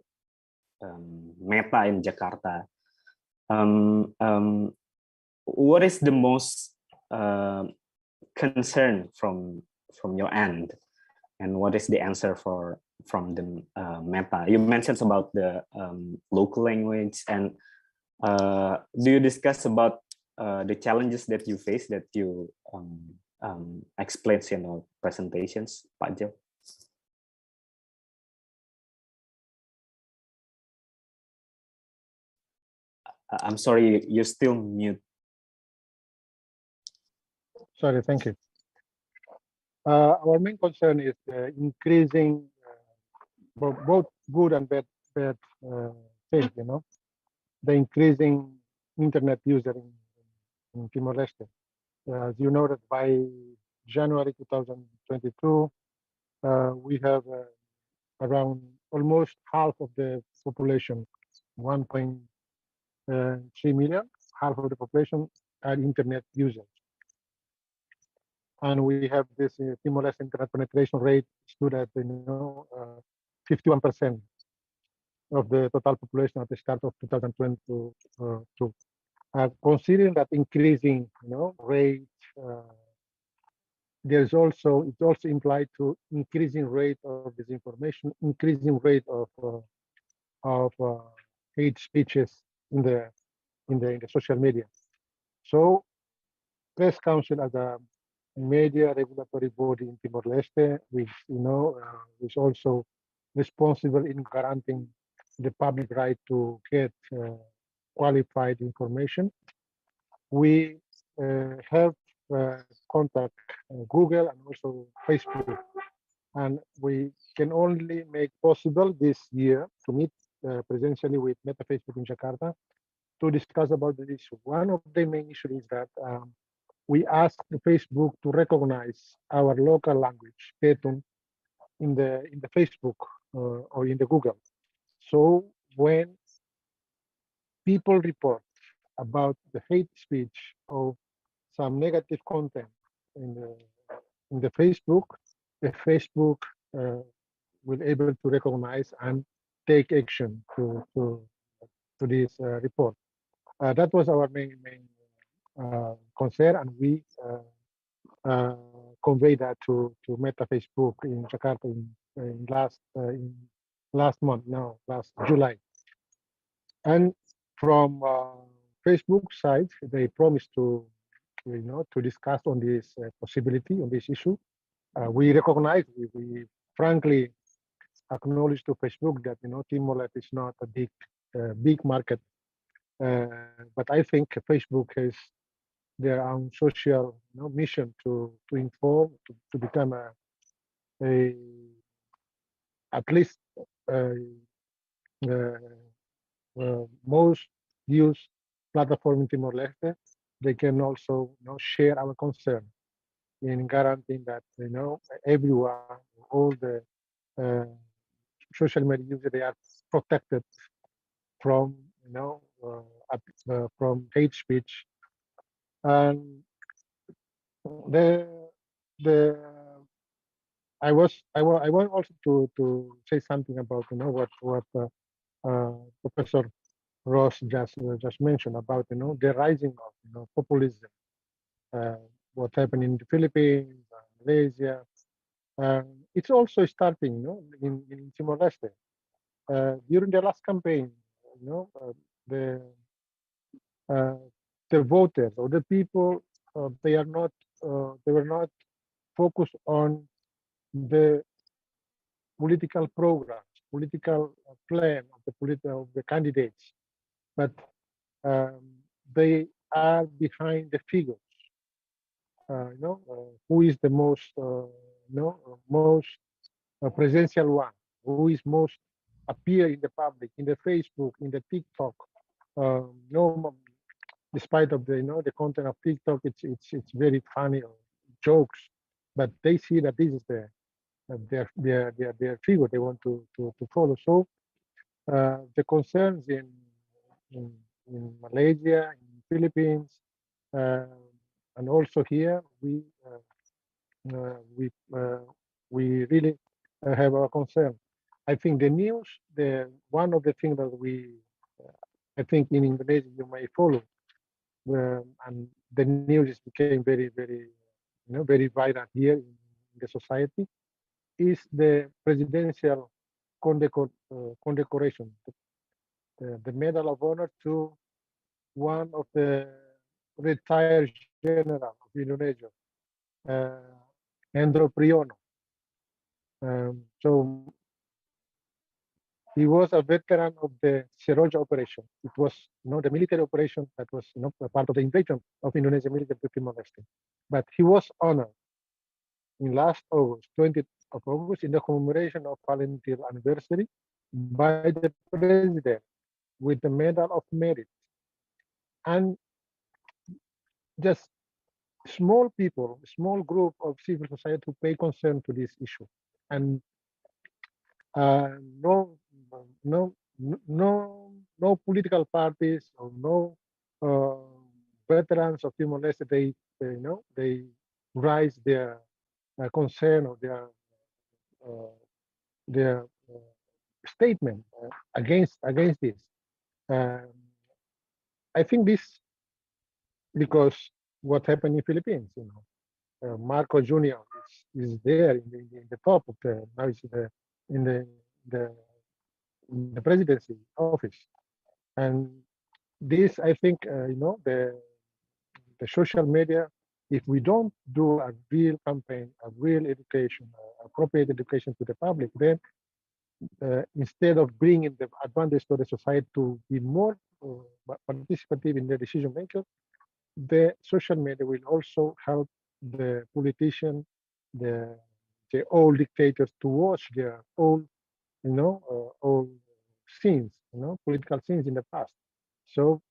Meta in Jakarta. What is the most concern from your end, and what is the answer from the Meta? You mentioned about the local language, and do you discuss about the challenges that you face that you explained in your presentations, Pak Jill? I'm sorry, you're still mute. Sorry, thank you. Our main concern is increasing both good and bad things, you know, the increasing internet user in Timor-Leste. As you know, that by January 2022, we have around almost half of the population, 1.3 million, half of the population are internet users. And we have this Timor-Leste internet penetration rate stood at 51% of the total population at the start of 2022. Considering that increasing rate, it's also implied to increasing rate of disinformation, increasing rate of hate speeches in the social media. So Press Council as a media regulatory body in Timor-Leste, which is also responsible in granting the public right to get qualified information. We have contact Google and also Facebook, and we can only make possible this year to meet presentially with Meta Facebook in Jakarta to discuss about this issue. One of the main issues is that we asked Facebook to recognize our local language, Tetun, in the Facebook or in the Google. So when people report about the hate speech or some negative content in the Facebook will able to recognize and take action to this report. That was our main concern, and we conveyed that to Meta Facebook in Jakarta in last July. And from Facebook side, they promised to discuss on this possibility, on this issue. We recognize, we frankly acknowledge to Facebook that Timor-Leste is not a big market, but I think Facebook has their own social mission to inform, to become at least most used platform in Timor-Leste. They can also share our concern in guaranteeing that everyone, all the social media users, they are protected from from hate speech. And I want also to say something about what Professor Ross just mentioned about the rising of populism, what happened in the Philippines, Malaysia. It's also starting in Timor-Leste. During the last campaign, the voters or the people, they were not focused on the political programs, political plan of the candidates, but they are behind the figures. Who is the most most presential one? Who is most appear in the public, in the Facebook, in the TikTok? Despite of the the content of TikTok, it's very funny, jokes, but they see that this is their figure they want to follow. So the concerns in, in Malaysia, in Philippines, and also here, we really have our concern. I think the news, one of the things that I think in Indonesia you may follow, and the news became very, very, very viral here in the society, is the presidential condecoration, the Medal of Honor to one of the retired general of Indonesia, Hendro Priyono. So he was a veteran of the Seroja operation. It was the military operation that was a part of the invasion of Indonesia military to Timor-Leste. But he was honored in last August, 20th of August, in the commemoration of Valentine anniversary by the president with the Medal of Merit. And just small people, small group of civil society who pay concern to this issue. And no political parties or no veterans of Timor-Leste, they raise their concern or their statement against this. I think this because what happened in Philippines, Marco Jr. is there in the top of now he's in the presidency office, and this I think the social media. If we don't do a real campaign, a real education, appropriate education to the public, then instead of bringing the advantage to the society to be more participative in the decision making, the social media will also help the politician, the old dictators to watch their old, old scenes, political scenes in the past. So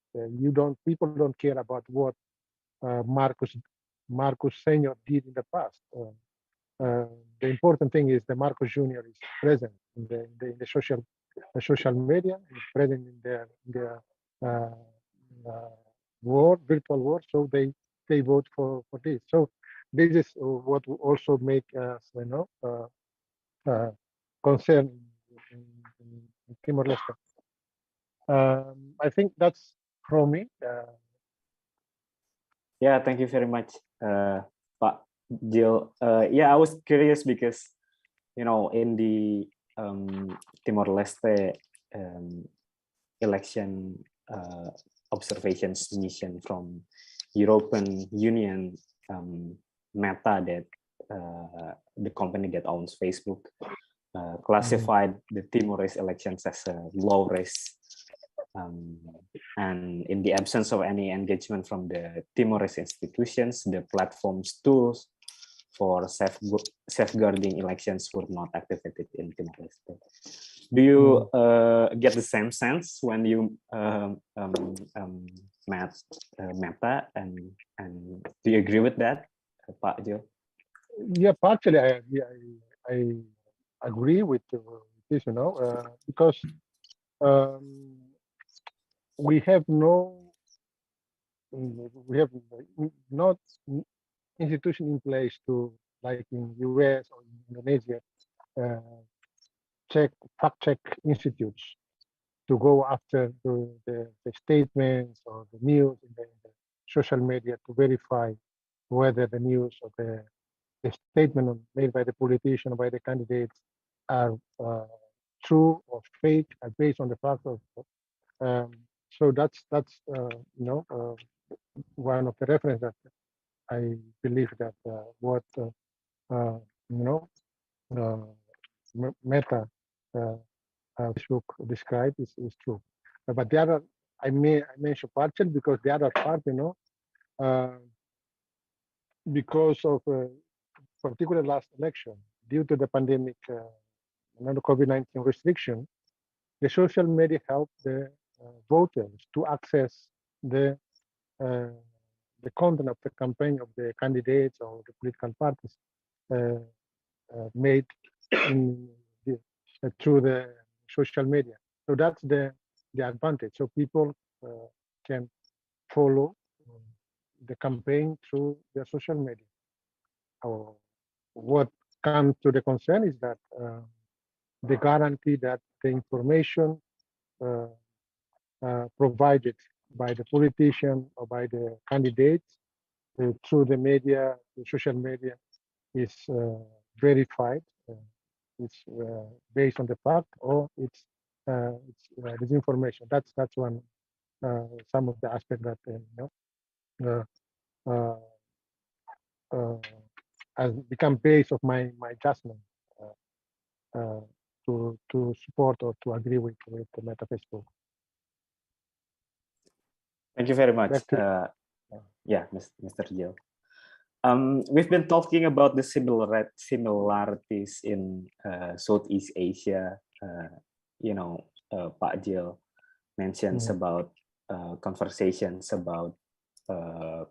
people don't care about what Marcos Senior did in the past. The important thing is that Marcos Jr. is present in the social media, is present in their world, virtual world. So they vote for this. So this is what will also make us, concerned in Timor-Leste. I think that's from me. Yeah, thank you very much, Pak Jill. Yeah, I was curious because, in the Timor-Leste election observations mission from European Union, Meta, that the company that owns Facebook, classified the Timorese elections as a low risk. And in the absence of any engagement from the Timorese institutions, the platform's tools for safeguarding elections were not activated in Timor-Leste. Do you get the same sense when you met Meta, and do you agree with that, Pak Jo? Yeah, partially I agree with this, because we have not institution in place to, like in US or in Indonesia, fact check institutes to go after the statements or the news in the social media to verify whether the news or the statement made by the politician or by the candidates are true or fake, based on the fact of. So that's one of the reference that I believe that what Meta Facebook described is true. But the other, I mentioned partial because the other part, because of particular last election, due to the pandemic, COVID-19 restriction, the social media helped the voters to access the content of the campaign of the candidates or the political parties. made in through the social media. So that's the advantage. So people can follow the campaign through their social media. What comes to the concern is that the guarantee that the information provided by the politician or by the candidates through the media, the social media, is verified. It's based on the fact, or it's disinformation. That's one some of the aspect that has become base of my judgment to support or to agree with the Meta Facebook. Thank you very much. Back to Yeah, Mr. Jill. We've been talking about the similarities in Southeast Asia. Pak Jill mentions about conversations about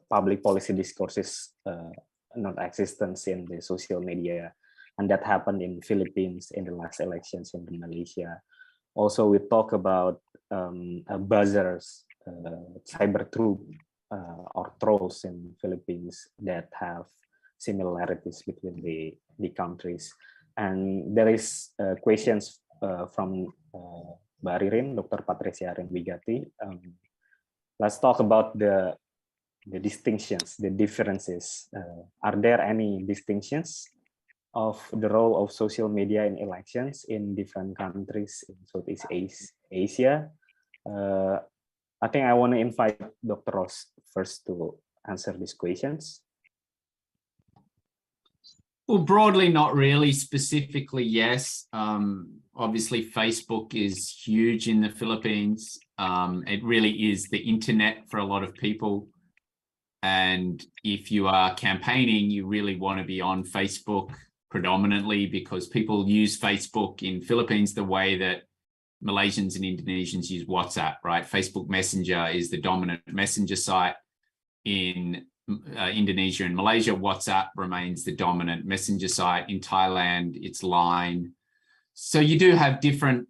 public policy discourses non-existence in the social media, and that happened in Philippines in the last elections in Malaysia. Also, we talk about buzzers, cyber troop, or trolls in Philippines that have similarities between the countries. And there is questions from Mbak Ririn, Dr. Patricia Renwigati. Let's talk about the distinctions, the differences. Are there any distinctions of the role of social media in elections in different countries in Southeast Asia? I think I want to invite Dr. Ross first to answer these questions. Well, broadly, not really. Specifically, yes. Obviously, Facebook is huge in the Philippines. It really is the internet for a lot of people. And if you are campaigning, you really want to be on Facebook predominantly, because people use Facebook in Philippines the way that Malaysians and Indonesians use WhatsApp, right? Facebook Messenger is the dominant messenger site. In Indonesia and Malaysia, WhatsApp remains the dominant messenger site. In Thailand, it's Line. So you do have different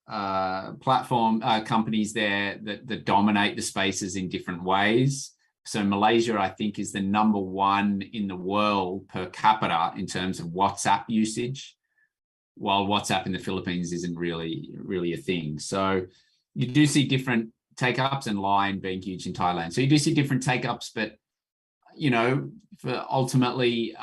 platform companies there that dominate the spaces in different ways. So Malaysia, I think, is the #1 in the world per capita in terms of WhatsApp usage, while WhatsApp in the Philippines isn't really a thing. So you do see different take-ups, and Line being huge in Thailand. So you do see different take-ups, but for ultimately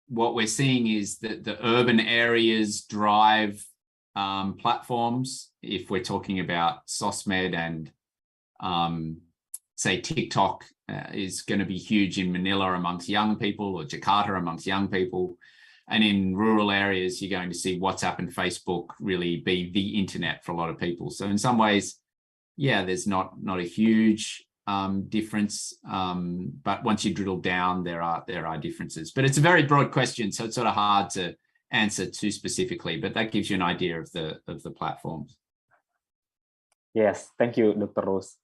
what we're seeing is that the urban areas drive platforms. If we're talking about SOSMED and say TikTok is going to be huge in Manila amongst young people, or Jakarta amongst young people. And in rural areas, you're going to see WhatsApp and Facebook really be the internet for a lot of people. So in some ways, yeah, there's not a huge difference, but once you drill down, there are differences. But it's a very broad question, so it's sort of hard to answer too specifically. But that gives you an idea of the platforms. Yes, thank you, Dr. Rose.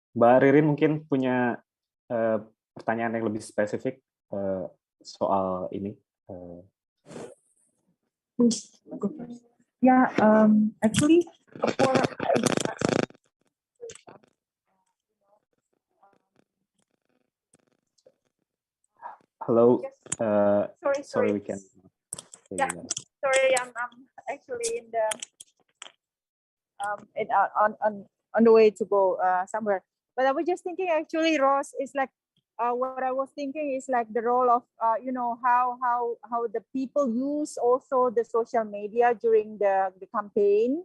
Mbak Ririn mungkin punya pertanyaan yang lebih spesifik soal ini. Yeah, actually, Hello. Sorry. We can. Yeah, sorry, I'm actually in the on the way to go somewhere. But I was just thinking, actually, Ross, is like what I was thinking is like the role of how the people use also the social media during the campaign.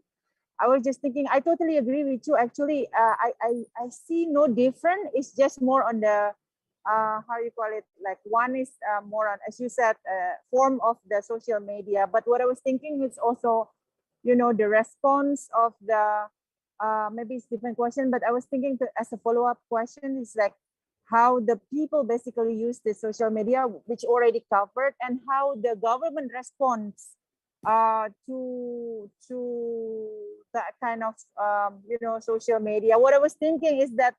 I was just thinking, I totally agree with you. Actually, I see no different. It's just more on the how you call it, like one is more on, as you said, form of the social media. But what I was thinking is also, the response of the maybe it's a different question, but I was thinking as a follow-up question is like how the people basically use the social media, which already covered, and how the government responds to that kind of social media. What I was thinking is that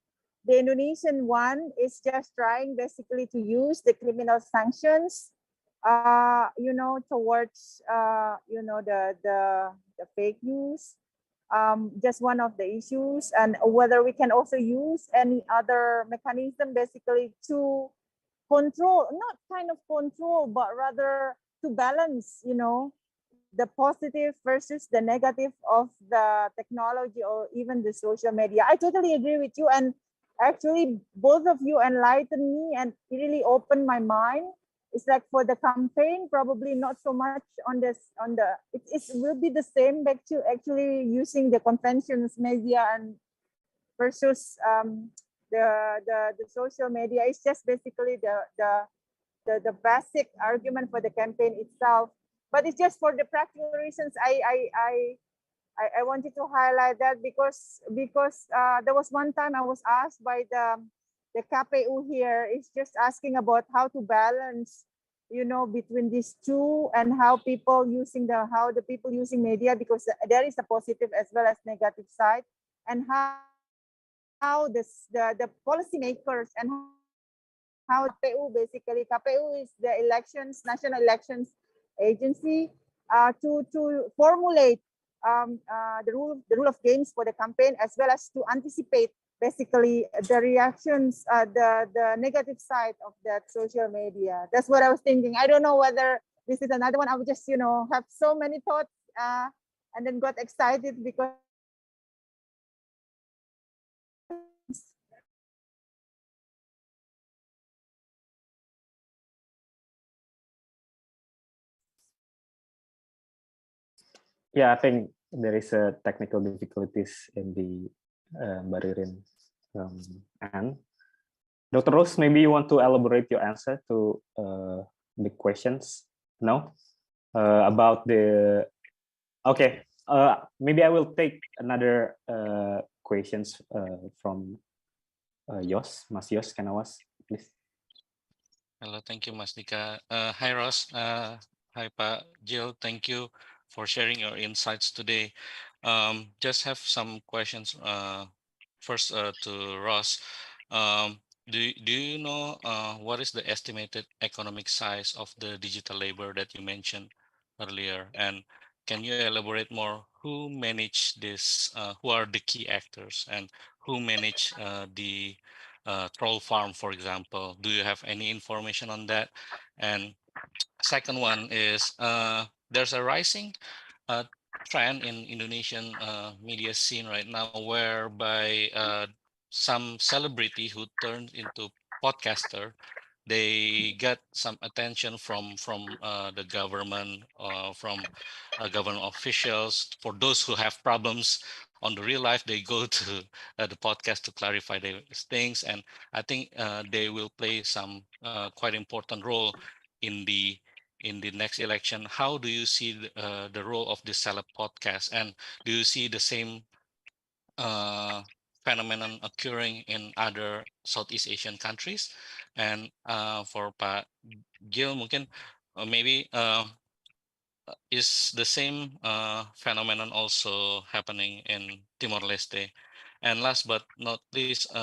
the Indonesian one is just trying basically to use the criminal sanctions, towards, the fake news. Just one of the issues, and whether we can also use any other mechanism basically to control, not kind of control, but rather to balance, the positive versus the negative of the technology or even the social media. I totally agree with you. And actually, both of you enlightened me and really opened my mind. It's like for the campaign, probably not so much on this, it will be the same back to actually using the conventional media and versus the social media. It's just basically the basic argument for the campaign itself. But it's just for the practical reasons. I wanted to highlight that because there was one time I was asked by the KPU here. It's just asking about how to balance, between these two, and how the people using media, because there is a positive as well as negative side, and how the policymakers and how KPU is the national elections agency, to formulate the rule of games for the campaign, as well as to anticipate basically the reactions, the negative side of that social media. That's what I was thinking. I don't know whether this is another one. I would just have so many thoughts, and then got excited because Yeah, I think there is a technical difficulties in the Baririn end. Dr. Rose, maybe you want to elaborate your answer to the questions? No? About the... Okay, maybe I will take another questions from Mas Yos Kanawas, please. Hello, thank you, Mas Dika. Hi, Ross. Hi, Pa Jill. Thank you for sharing your insights today. Just have some questions. First, to Ross. Do you know what is the estimated economic size of the digital labor that you mentioned earlier? And can you elaborate more? Who manage this? Who are the key actors, and who manage the troll farm, for example? Do you have any information on that? And second one is there's a rising trend in Indonesian media scene right now, whereby some celebrity who turned into podcaster, they get some attention from the government, from government officials. For those who have problems on the real life, they go to the podcast to clarify their things, and I think they will play some quite important role in the next election. How do you see the role of the celeb podcast, and do you see the same phenomenon occurring in other Southeast Asian countries? And for Pak Gil, mungkin maybe is the same phenomenon also happening in Timor-Leste? And last but not least,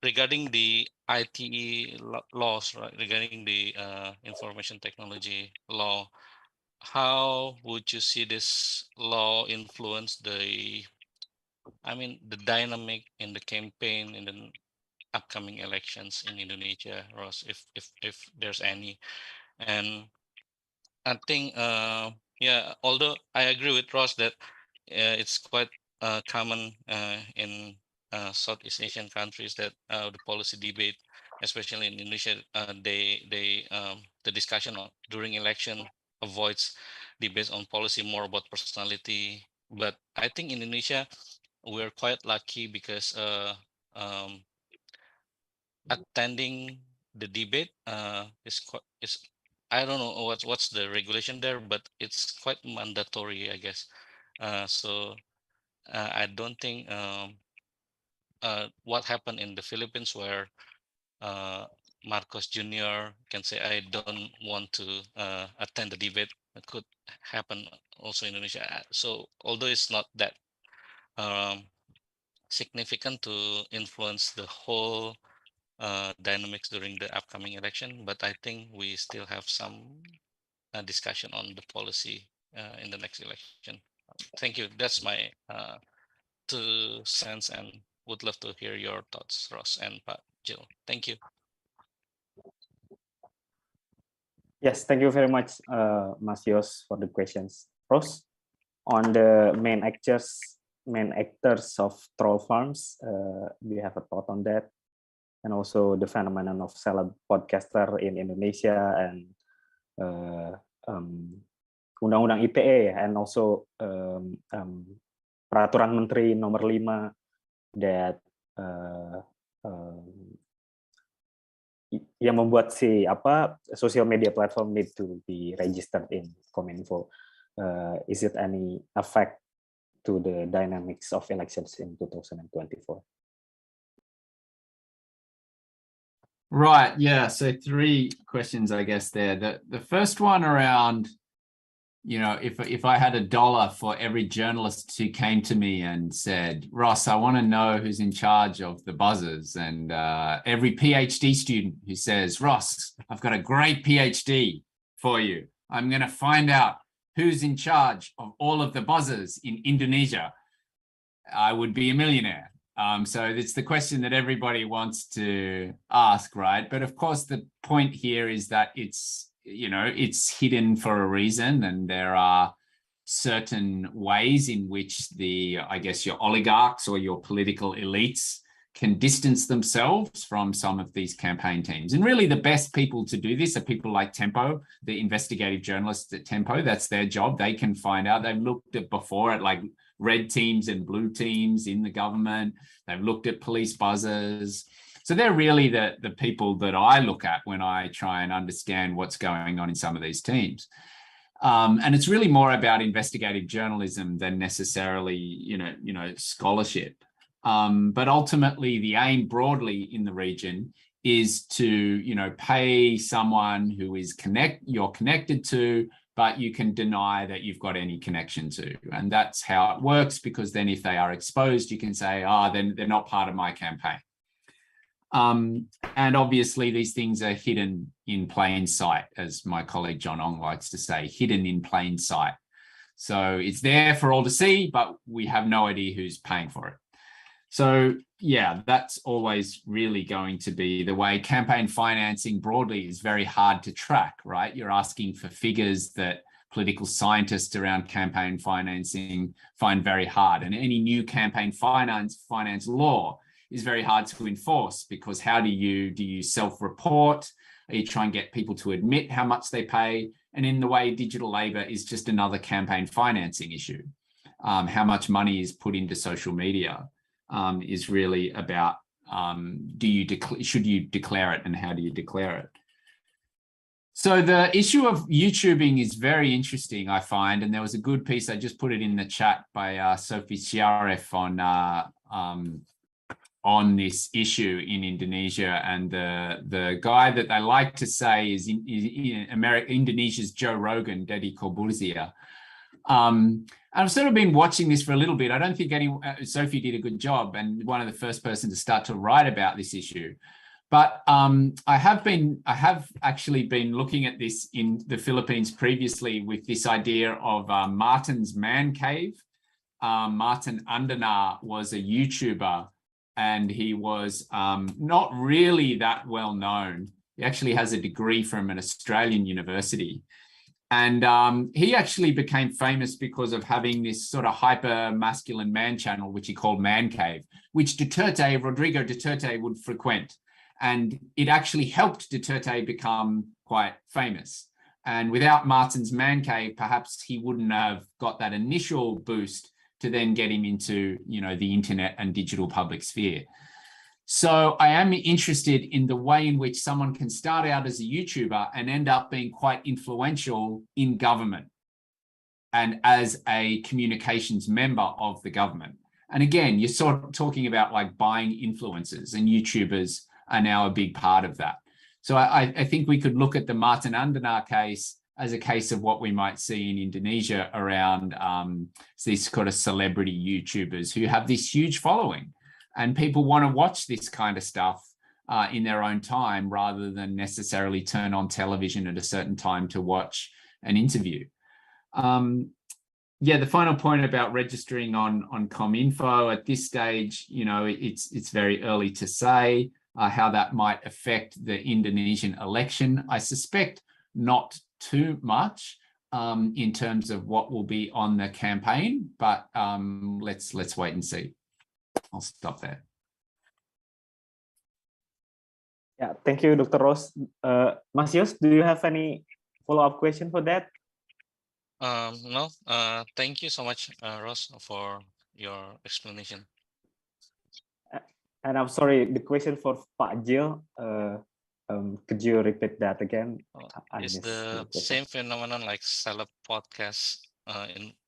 regarding the ITE laws, right, regarding the information technology law, how would you see this law influence the dynamic in the campaign in the upcoming elections in Indonesia, Ross, if there's any? And I think, yeah, although I agree with Ross that it's quite common in Southeast Asian countries that the policy debate, especially in Indonesia, the discussion during election avoids debates on policy, more about personality. But I think in Indonesia, we're quite lucky because attending the debate is I don't know what's the regulation there, but it's quite mandatory, I guess. So I don't think what happened in the Philippines, where Marcos Jr. can say, I don't want to attend the debate, it could happen also in Indonesia. So although it's not that um, significant to influence the whole dynamics during the upcoming election, but I think we still have some discussion on the policy in the next election. Thank you. That's my 2 cents, and would love to hear your thoughts, Ross and Pak Jill. Thank you. Yes, thank you very much, Mas Yos, for the questions. Ross, on the main actors of troll farms, do you have a thought on that? And also the phenomenon of celeb podcaster in Indonesia and Undang-Undang ITE, and also Peraturan Menteri Nomor 5 that yang membuat social media platform need to be registered in Kominfo. Is it any effect to the dynamics of elections in 2024? Right. Yeah. So 3 questions, I guess, there. The first one around, if I had $1 for every journalist who came to me and said, Ross, I want to know who's in charge of the buzzers, and every PhD student who says, Ross, I've got a great PhD for you. I'm going to find out who's in charge of all of the buzzers in Indonesia, I would be a millionaire. So it's the question that everybody wants to ask, right? But of course, the point here is that it's hidden for a reason, and there are certain ways in which your oligarchs or your political elites can distance themselves from some of these campaign teams. And really the best people to do this are people like Tempo, the investigative journalists at Tempo. That's their job. They can find out. They've looked at before at like red teams and blue teams in the government. They've looked at police buzzers. So they're really the people that I look at when I try and understand what's going on in some of these teams. And it's really more about investigative journalism than necessarily, scholarship. But ultimately, the aim broadly in the region is to, pay someone who is you're connected to, but you can deny that you've got any connection to. And that's how it works, because then if they are exposed, you can say, then they're not part of my campaign. And obviously these things are hidden in plain sight, as my colleague John Ong likes to say, hidden in plain sight. So it's there for all to see, but we have no idea who's paying for it. So yeah, that's always really going to be the way. Campaign financing broadly is very hard to track, right? You're asking for figures that political scientists around campaign financing find very hard. And any new campaign finance law is very hard to enforce, because how do you self-report? Are you trying to get people to admit how much they pay? And in the way digital labor is just another campaign financing issue. How much money is put into social media is really about should you declare it, and how do you declare it? So the issue of YouTubing is very interesting, I find, and there was a good piece, I just put it in the chat, by Sophie Sharif on this issue in Indonesia. And the guy that they like to say is Indonesia's Joe Rogan, Deddy Corbuzier. I've sort of been watching this for a little bit. I don't think Sophie did a good job, and one of the first person to start to write about this issue. But I have actually been looking at this in the Philippines previously with this idea of Martin's Man Cave. Martin Andanar was a YouTuber, and he was not really that well known. He actually has a degree from an Australian university. And he actually became famous because of having this sort of hyper masculine man channel, which he called Man Cave, which Rodrigo Duterte would frequent. And it actually helped Duterte become quite famous. And without Martin's Man Cave, perhaps he wouldn't have got that initial boost to then get him into, the internet and digital public sphere. So I am interested in the way in which someone can start out as a YouTuber and end up being quite influential in government and as a communications member of the government. And again, you're sort of talking about like buying influencers, and YouTubers are now a big part of that. So I think we could look at the Martin Andanar case as a case of what we might see in Indonesia around these kind of celebrity YouTubers who have this huge following. and people want to watch this kind of stuff in their own time rather than necessarily turn on television at a certain time to watch an interview. Yeah, the final point about registering on ComInfo at this stage, you know, it's very early to say how that might affect the Indonesian election. I suspect not too much in terms of what will be on the campaign, but let's wait and see. I'll stop there. Yeah, thank you, Dr. Ross. Mas Yos, do you have any follow-up question for that? No, thank you so much, Ross, for your explanation. And I'm sorry, the question for Pak Jill, could you repeat that again? Is the same phenomenon like celeb podcast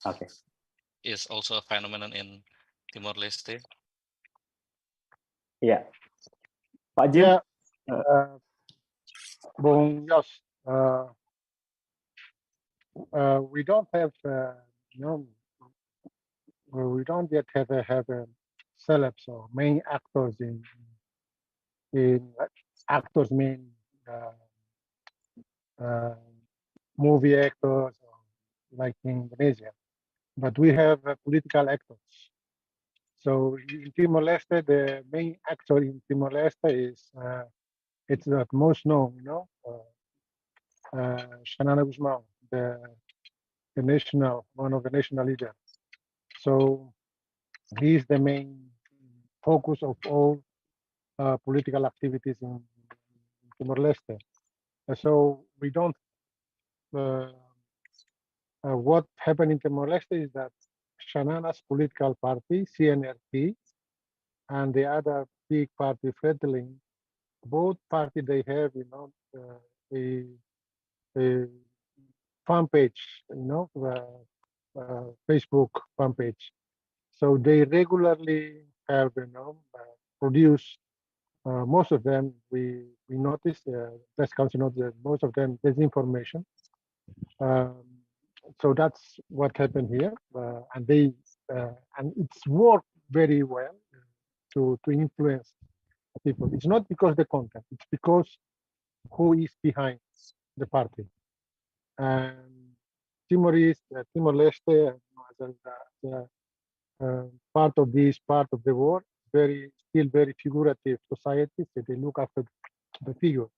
Okay. is also a phenomenon in Timor-Leste? Yeah. Pak Jill? Yeah. Bung Yos, we don't have, we don't yet have celebs or main actors in actors mean movie actors like in Indonesia, but we have political actors. So in Timor-Leste, the main actor in Timor-Leste is it's the most known, Xanana Gusmão, the national, one of the national leaders. So he is the main focus of all political activities in Timor-Leste. So we don't, what happened in Timor-Leste is that Xanana's political party, CNRT, and the other big party, Fretilin, both parties, they have, a fan page, Facebook fan page. So they regularly have, produce, most of them, we noticed, press council noticed that most of them disinformation. So that's what happened here, and they and it's worked very well to influence people. It's not because the content; it's because who is behind the party. And Timor-Leste, part of this part of the world, still very figurative society. So they look after the figure.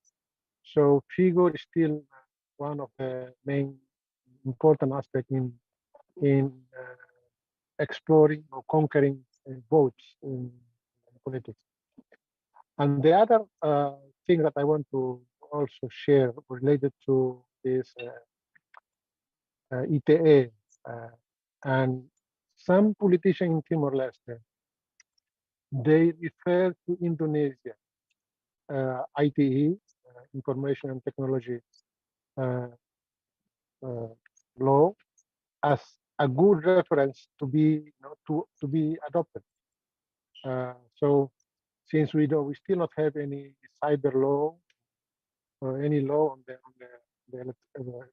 So figure is still one of the main important aspects in exploring or conquering votes in politics. And the other thing that I want to also share related to this ITE and some politicians in Timor-Leste, they refer to Indonesia, ITE, Information and Technology law, as a good reference to be to be adopted. So since we still not have any cyber law or any law on the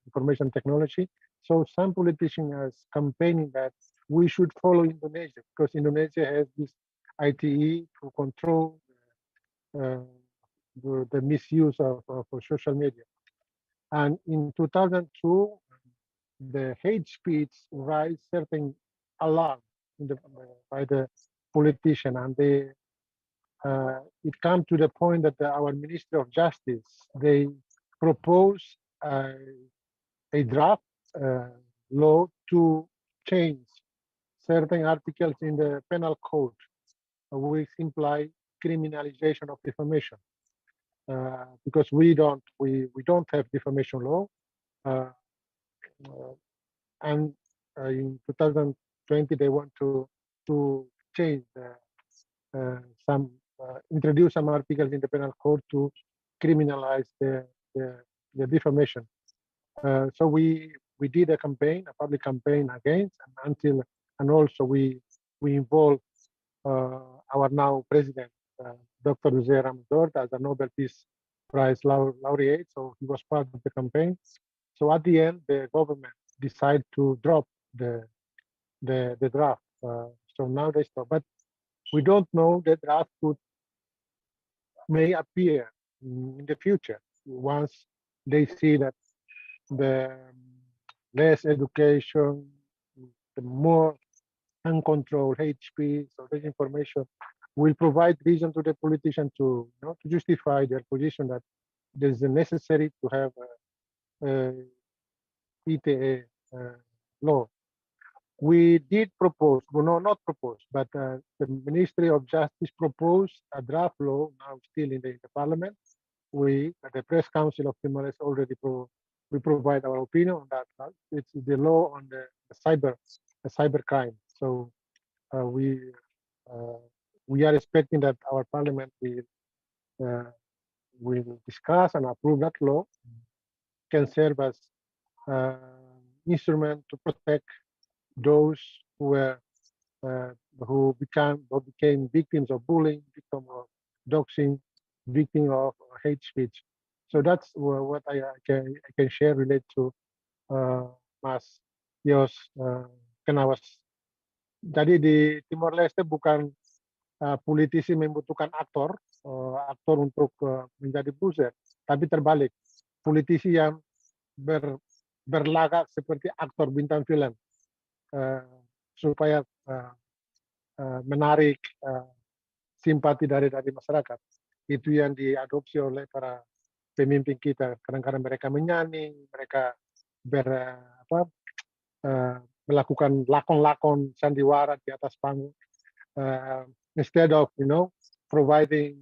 information technology, so some politicians are campaigning that we should follow Indonesia because Indonesia has this ITE to control the misuse of social media. And in 2002, the hate speech raised certain alarm by the politician, and they it came to the point that our Ministry of Justice, they proposed a draft law to change certain articles in the penal code, which imply criminalization of defamation, because we don't have defamation law, and in 2020 they want to change introduce some articles in the penal code to criminalize the defamation. So we did a campaign, a public campaign against, and also we involved our now president, Dr. Jose Ramos as a Nobel Peace Prize laureate. So he was part of the campaign. So at the end, the government decided to drop the draft. So now they stop. But we don't know that draft may appear in the future once they see that the less education, the more uncontrolled hate speech or disinformation will provide reason to the politician to, to justify their position that it is necessary to have a ETA law. We did propose, well, no, not propose, but the Ministry of Justice proposed a draft law now still in the parliament. We, at the Press Council of Timor-Leste, already we provide our opinion on that. It's the law on the cyber crime. So we are expecting that our parliament will discuss and approve that law. Can serve as instrument to protect those who became victims of bullying, victim of doxing, victim of hate speech. So that's what I can share related to Mas Yos Kenawas. Jadi di Timor Leste bukan politisi membutuhkan aktor untuk menjadi buzzer, tapi terbalik, politisi yang berlagak seperti aktor bintang film supaya menarik simpati dari masyarakat. Itu yang diadopsi oleh para pemimpin kita. Kadang-kadang mereka menyanyi, mereka melakukan lakon-lakon sandiwara di atas panggung. Instead of providing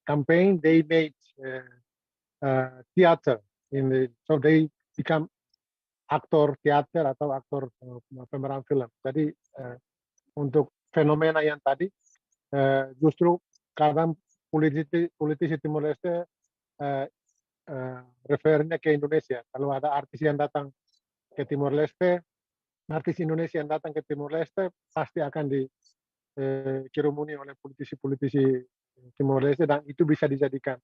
campaign, they made theater so they become aktor teater atau aktor pemeran film. Jadi untuk fenomena yang tadi justru kadang politisi Timor Leste referennya ke Indonesia. Kalau ada artis yang datang ke Timor Leste, artis Indonesia yang datang ke Timor Leste pasti akan dikerumuni oleh politisi-politisi Timor Leste, dan itu bisa dijadikan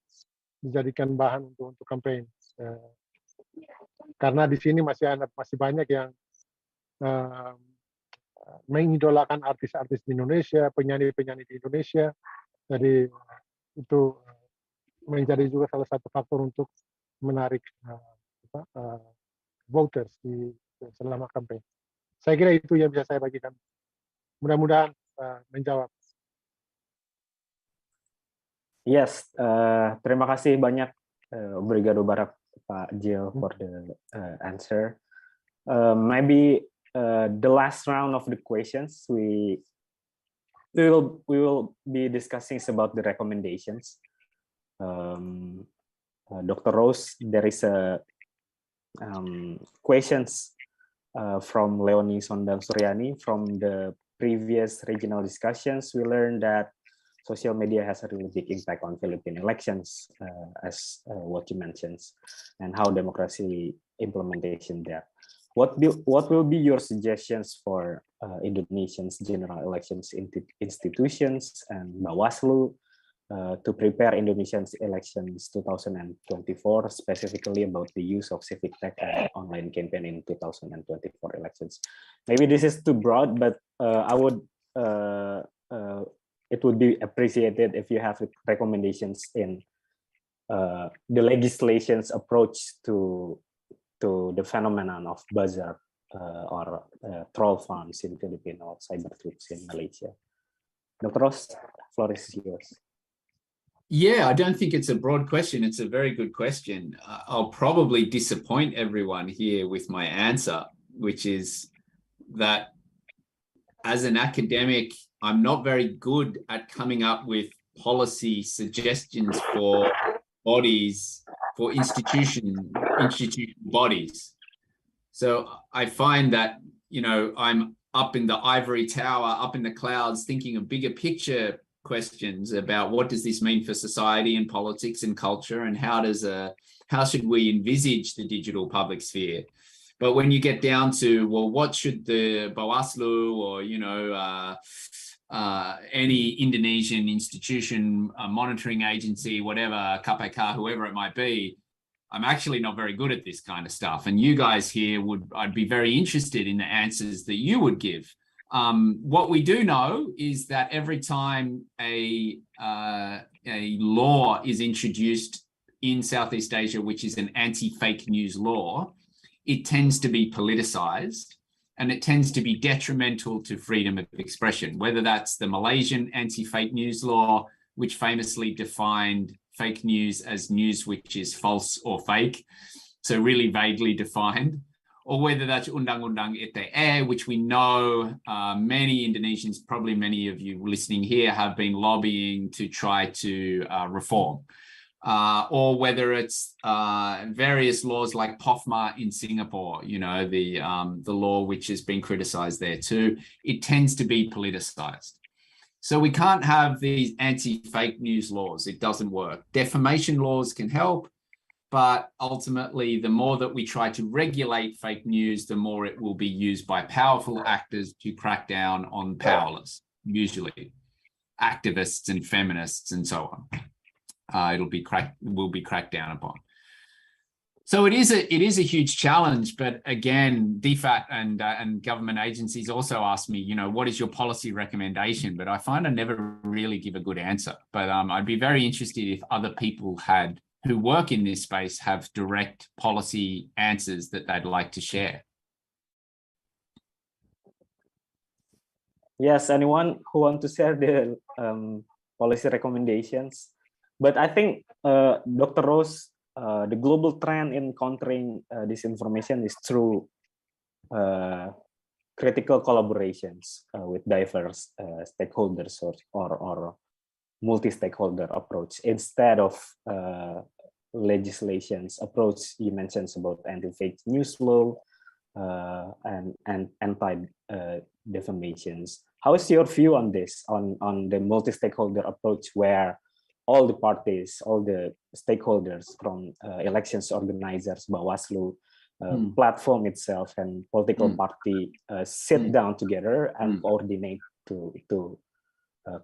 bahan untuk kampanye. Karena di sini masih banyak yang mengidolakan artis-artis di Indonesia, penyanyi-penyanyi di Indonesia. Jadi itu menjadi juga salah satu faktor untuk menarik voters selama kampanye. Saya kira itu yang bisa saya bagikan. Mudah-mudahan menjawab. Yes, terima kasih banyak Brigado Barak Pak Jill for the answer. Maybe the last round of the questions we will be discussing about the recommendations. Dr. Rose, there is a questions from Leonie Sondang Suryani. From the previous regional discussions, we learned that social media has a really big impact on Philippine elections, as what you mentioned, and how democracy implementation there. What will be your suggestions for Indonesia's general elections institutions and Bawaslu to prepare Indonesia's elections 2024, specifically about the use of civic tech and online campaign in 2024 elections? Maybe this is too broad, but it would be appreciated if you have recommendations in the legislation's approach to the phenomenon of buzzer or troll farms in Philippines or cyber troops in Malaysia. Dr. Ross, floor is yours. Yeah, I don't think it's a broad question. It's a very good question. I'll probably disappoint everyone here with my answer, which is that as an academic, I'm not very good at coming up with policy suggestions for bodies, for institution bodies. So I find that, I'm up in the ivory tower, up in the clouds, thinking of bigger picture questions about what does this mean for society and politics and culture, and how should we envisage the digital public sphere? But when you get down to, well, what should the Bawaslu or any Indonesian institution, monitoring agency, whatever, KPK, whoever it might be, I'm actually not very good at this kind of stuff. And you guys here I'd be very interested in the answers that you would give What we do know is that every time a law is introduced in Southeast Asia, which is an anti-fake news law, it tends to be politicized and it tends to be detrimental to freedom of expression, whether that's the Malaysian anti-fake news law, which famously defined fake news as news which is false or fake, so really vaguely defined, or whether that's Undang-Undang ITE, which we know many Indonesians, probably many of you listening here, have been lobbying to try to reform. Or whether it's various laws like POFMA in Singapore, you know, the law which has been criticized there too. It tends to be politicized. So we can't have these anti-fake news laws. It doesn't work. Defamation laws can help, but ultimately the more that we try to regulate fake news, the more it will be used by powerful actors to crack down on powerless, usually activists and feminists and so on. Will be cracked down upon. So it is a huge challenge, but again, DFAT and government agencies also ask me, you know, what is your policy recommendation? But I find I never really give a good answer. But I'd be very interested if other people who work in this space have direct policy answers that they'd like to share. Yes, anyone who want to share the policy recommendations? But I think, Dr. Rose, the global trend in countering disinformation is through critical collaborations with diverse stakeholders or multi-stakeholder approach instead of legislation's approach you mentioned about anti-fake news law and anti-defamations. How is your view on this, on the multi-stakeholder approach where all the parties, all the stakeholders from elections organizers, Bawaslu, platform itself and political party sit down together and coordinate to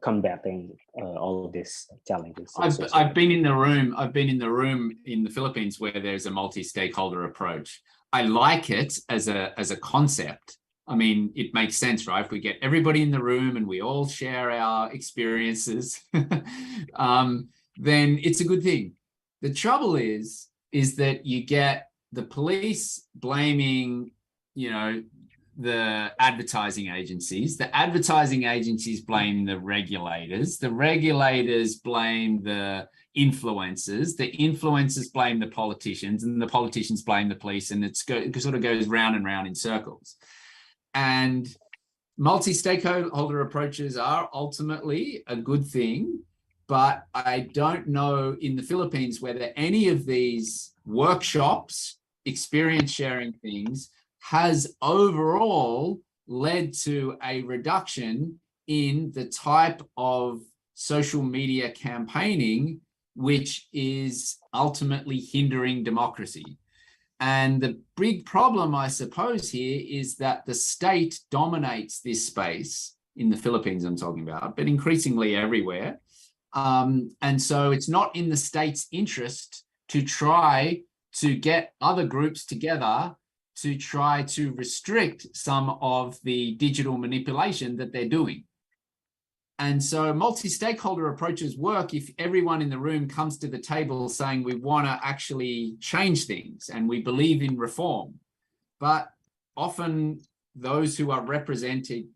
combating all of these challenges? I've been in the room. I've been in the room in the Philippines where there's a multi-stakeholder approach. I like it as a concept. I mean, it makes sense, right? If we get everybody in the room and we all share our experiences, then it's a good thing. The trouble is that you get the police blaming, you know, the advertising agencies. The advertising agencies blame the regulators blame the influencers blame the politicians, and the politicians blame the police, and it sort of goes round and round in circles. And multi-stakeholder approaches are ultimately a good thing, but I don't know in the Philippines whether any of these workshops, experience sharing things, has overall led to a reduction in the type of social media campaigning which is ultimately hindering democracy. And the big problem, I suppose, here is that the state dominates this space in the Philippines, I'm talking about, but increasingly everywhere. And so it's not in the state's interest to try to get other groups together to try to restrict some of the digital manipulation that they're doing. And so multi-stakeholder approaches work if everyone in the room comes to the table saying we want to actually change things and we believe in reform. But often those who are representing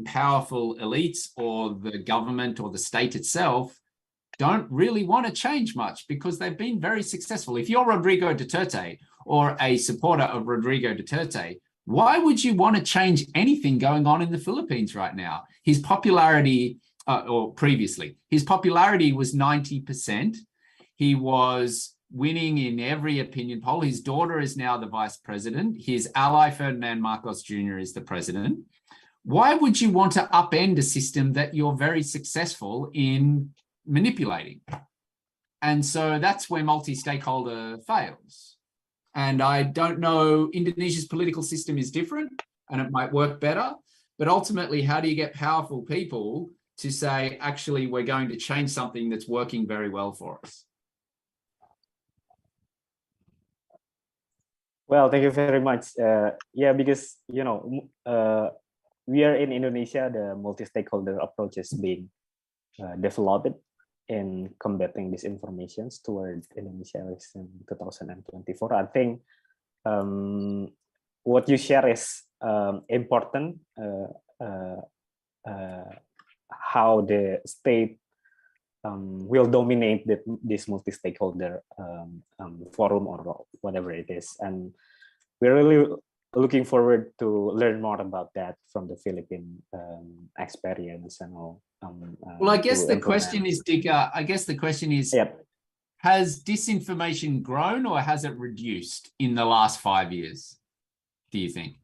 powerful elites or the government or the state itself don't really want to change much because they've been very successful. If you're Rodrigo Duterte or a supporter of Rodrigo Duterte, why would you want to change anything going on in the Philippines right now? His popularity, or previously, his popularity was 90%. He was winning in every opinion poll. His daughter is now the vice president. His ally, Ferdinand Marcos Jr., is the president. Why would you want to upend a system that you're very successful in manipulating? And so that's where multi-stakeholder fails. And I don't know, Indonesia's political system is different and it might work better, but ultimately, how do you get powerful people to say, actually, we're going to change something that's working very well for us? Well, thank you very much. Yeah, because, you know, we are in Indonesia, the multi-stakeholder approach is being developed in combating disinformations toward Indonesia election 2024. I think what you share is important. How the state will dominate this multi-stakeholder forum or whatever it is, and we're really looking forward to learn more about that from the Philippine experience and all. Well, I guess the question is, Dika, I guess the question is, yep. Has disinformation grown or has it reduced in the last 5 years, do you think?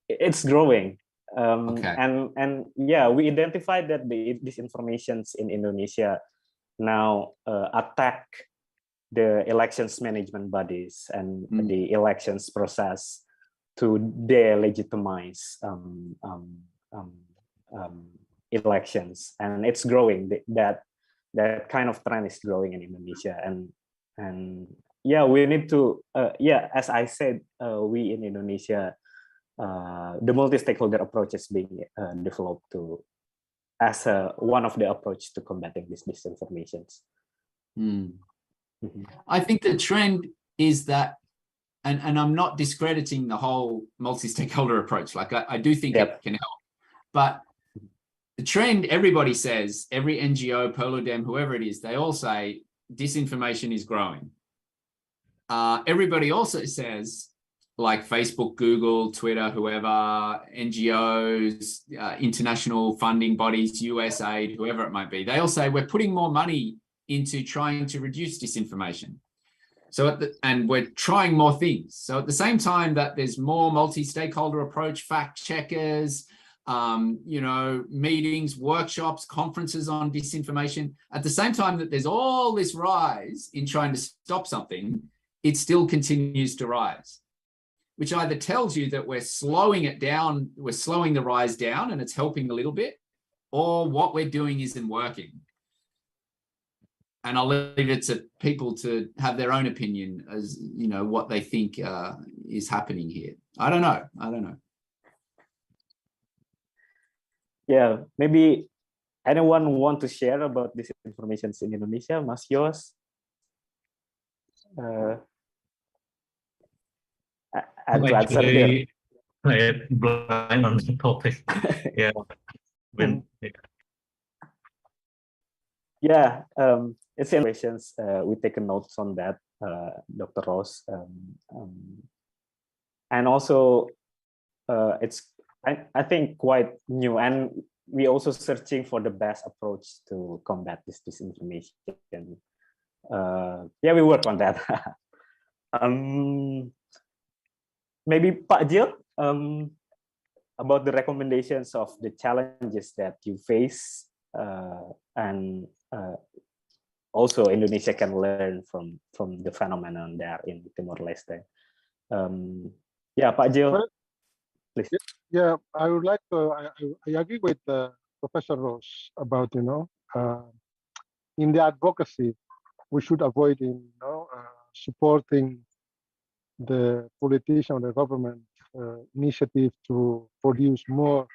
It's growing. Okay. And yeah, we identified that the disinformations in Indonesia now attack the elections management bodies and the elections process to delegitimize elections, and it's growing. That kind of trend is growing in Indonesia, and yeah, we need to as I said, we in Indonesia, the multi-stakeholder approach is being developed as one of the approach to combating these disinformations. I think the trend is that, and I'm not discrediting the whole multi-stakeholder approach. Like I do think it can help, but the trend, everybody says, every NGO, Poludem, whoever it is, they all say disinformation is growing. Everybody also says, like Facebook, Google, Twitter, whoever, NGOs, international funding bodies, USAID, whoever it might be, they all say we're putting more money into trying to reduce disinformation. So, and we're trying more things. So at the same time that there's more multi-stakeholder approach, fact checkers, meetings, workshops, conferences on disinformation, at the same time that there's all this rise in trying to stop something, it still continues to rise, which either tells you that we're slowing it down, we're slowing the rise down and it's helping a little bit, or what we're doing isn't working. And I'll leave it to people to have their own opinion as, what they think is happening here. I don't know. Yeah, maybe anyone want to share about this information in Indonesia, Mas Yos? And to answer there. I blind on the topic. Yeah. Yeah, it's innovations. We take notes on that, Dr. Ross, and also it's I think quite new, and we also searching for the best approach to combat this disinformation. Yeah, we work on that. Maybe Pak Jill, about the recommendations of the challenges that you face, and also Indonesia can learn from the phenomenon there in Timor-Leste. Yeah, Pak Jill, please. Yeah, I would like to. I agree with Professor Ross about in the advocacy we should avoid supporting the politician or the government initiative to produce more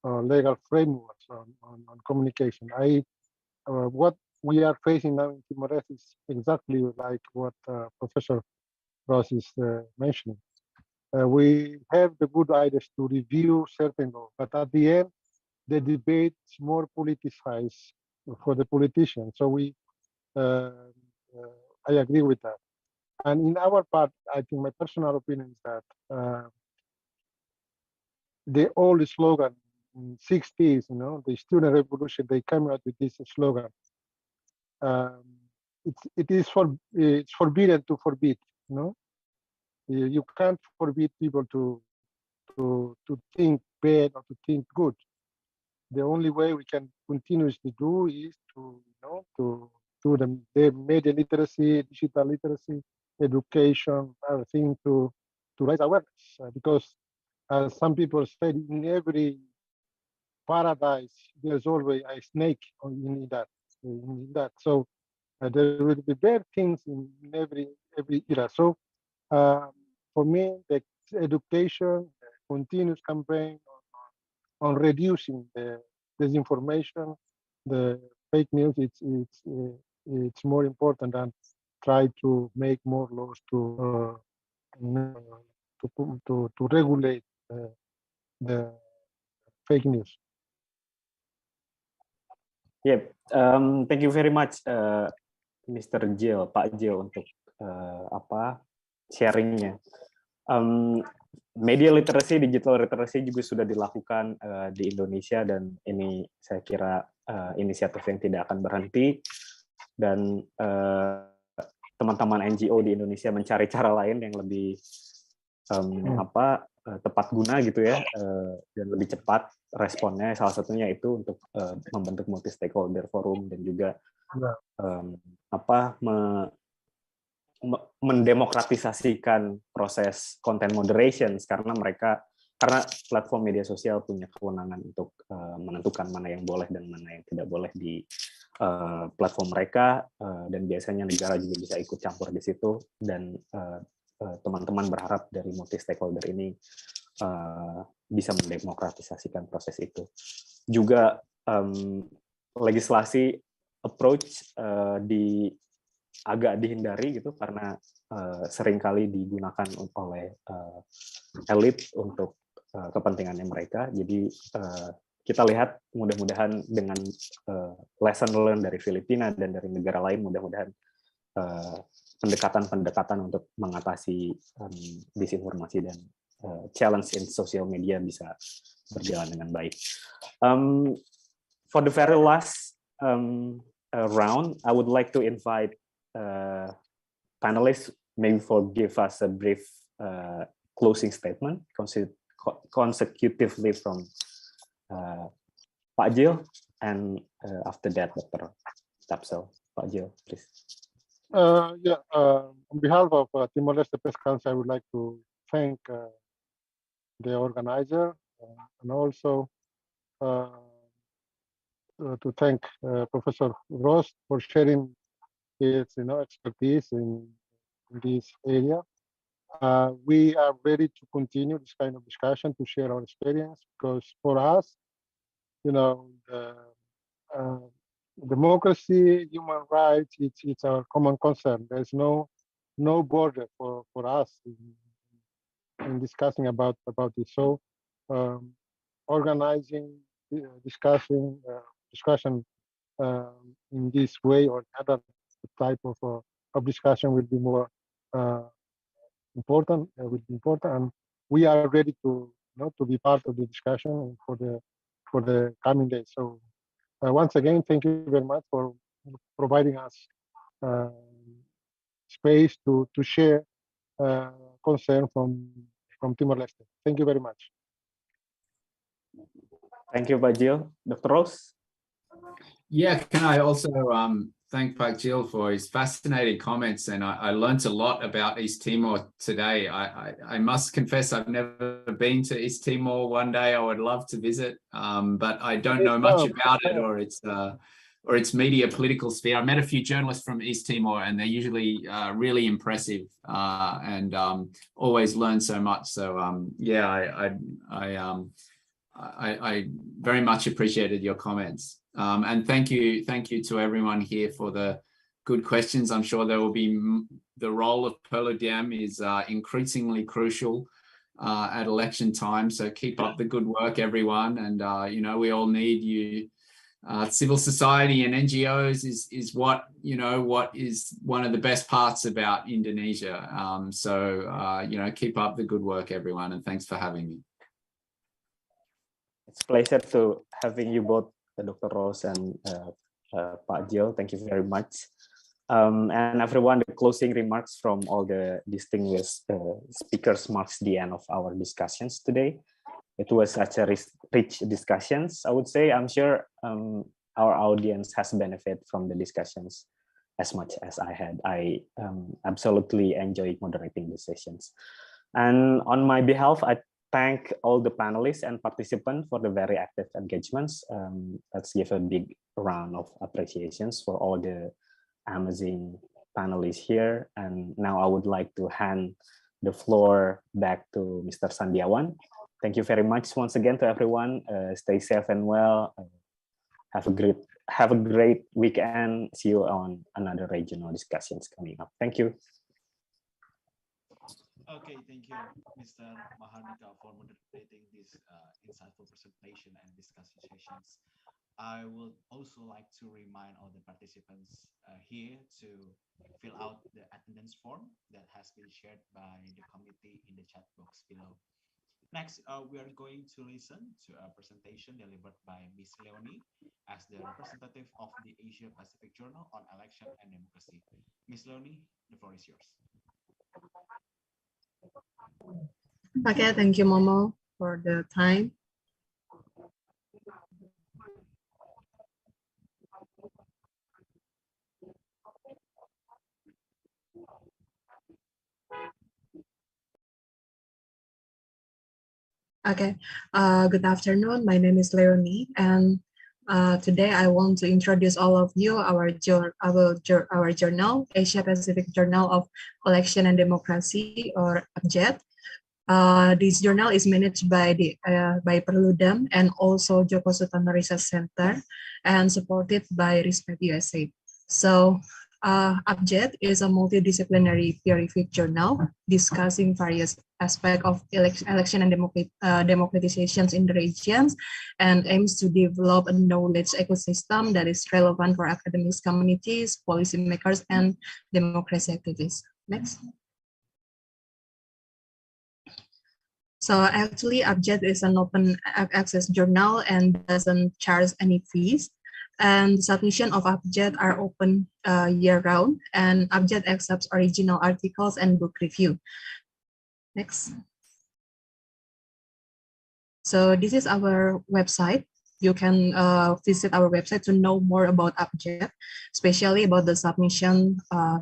legal frameworks on communication. What we are facing now in Timor-Leste is exactly like what Professor Ross is mentioning. We have the good ideas to review certain laws, but at the end, the debate is more politicized for the politicians. So I agree with that. And in our part, I think my personal opinion is that the old slogan in 60s, the student revolution, they came out with this slogan. It's forbidden to forbid, You can't forbid people to think bad or to think good. The only way we can continuously do is to do the media literacy, digital literacy, education, everything to raise awareness. Because as some people said, in every paradise there's always a snake in that. So there will be bad things in every era. So for me, the education, continuous campaign on reducing the disinformation, the fake news. It's more important than try to make more laws to regulate the fake news. Yep. Thank you very much, Mr. Jill, Pak Jill, untuk sharingnya. Media literasi, digital literacy juga sudah dilakukan di Indonesia, dan ini saya kira inisiatif yang tidak akan berhenti, dan teman-teman NGO di Indonesia mencari cara lain yang lebih tepat guna gitu ya, dan lebih cepat responnya. Salah satunya itu untuk membentuk multi stakeholder forum, dan juga mendemokratisasikan proses content moderation, karena platform media sosial punya kewenangan untuk menentukan mana yang boleh dan mana yang tidak boleh di platform mereka, dan biasanya negara juga bisa ikut campur di situ, dan teman-teman berharap dari multi stakeholder ini bisa mendemokratisasikan proses itu. Juga legislasi approach agak dihindari gitu, karena seringkali digunakan oleh elit untuk kepentingannya mereka. Jadi kita lihat mudah-mudahan dengan lesson learned dari Filipina dan dari negara lain, mudah-mudahan pendekatan-pendekatan untuk mengatasi disinformasi dan challenge in social media bisa berjalan dengan baik. For the very last round, I would like to invite panelists maybe give us a brief closing statement consecutively from Pak Jill, and after that, Dr. Tapsel. Pak Jill, please. On behalf of Timor-Leste Press Council, I would like to thank the organizer, and also to thank Professor Ross for sharing his expertise in this area. We are ready to continue this kind of discussion, to share our experience, because for us, democracy, human rights, it's our common concern. There's no border for us in discussing about this. So organizing discussion in this way or other type of discussion will be more important. And we are ready to be part of the discussion for the coming days. So once again, thank you very much for providing us space to share concern from Timor-Leste. Thank you very much. Thank you, Pak Jill. Dr. Rose? Yeah, can I also thank Pak Jill for his fascinating comments, and I learned a lot about East Timor today. I must confess I've never been to East Timor. One day I would love to visit, but I don't know much about it or its media political sphere. I met a few journalists from East Timor, and they're usually really impressive and always learn so much. So I very much appreciated your comments. And thank you to everyone here for the good questions. I'm sure there will be the role of Perludem is increasingly crucial at election time. So keep up the good work, everyone. And we all need you. Civil society and NGOs is what is one of the best parts about Indonesia. Keep up the good work, everyone, and thanks for having me. It's a pleasure to having you both, Dr. Rose and Pak Jill. Thank you very much. And everyone, the closing remarks from all the distinguished speakers marks the end of our discussions today. It was such a rich discussions, I would say. I'm sure our audience has benefited from the discussions as much as I had. I absolutely enjoyed moderating the sessions. And on my behalf, I thank all the panelists and participants for the very active engagements. Let's give a big round of appreciations for all the amazing panelists here. And now I would like to hand the floor back to Mr. Sandiawan Thank you very much once again to everyone. Stay safe and well. Have a great weekend. See you on another regional discussions coming up. Thank you. Okay, thank you, Mr. Mahardika, for moderating this insightful presentation and discussion sessions. I would also like to remind all the participants here to fill out the attendance form that has been shared by the committee in the chat box below. Next, we are going to listen to a presentation delivered by Ms. Leonie as the representative of the Asia Pacific Journal on Election and Democracy. Ms. Leonie, the floor is yours. Okay, thank you, Momo, for the time. Okay, good afternoon. My name is Leonie, and today I want to introduce all of you our journal, Asia Pacific Journal of Election and Democracy, or APJED. This journal is managed by by Perludem and also Joko Sutomo Research Center, and supported by Respect USA. So, APJED is a multidisciplinary peer-reviewed journal discussing various aspects of election and democratizations in the regions, and aims to develop a knowledge ecosystem that is relevant for academics, communities, policymakers, and democracy activists. Next. So actually, APJED is an open access journal and doesn't charge any fees. And submission of APJED are open year-round, and APJED accepts original articles and book review. Next. So this is our website. You can visit our website to know more about APJED, especially about the submission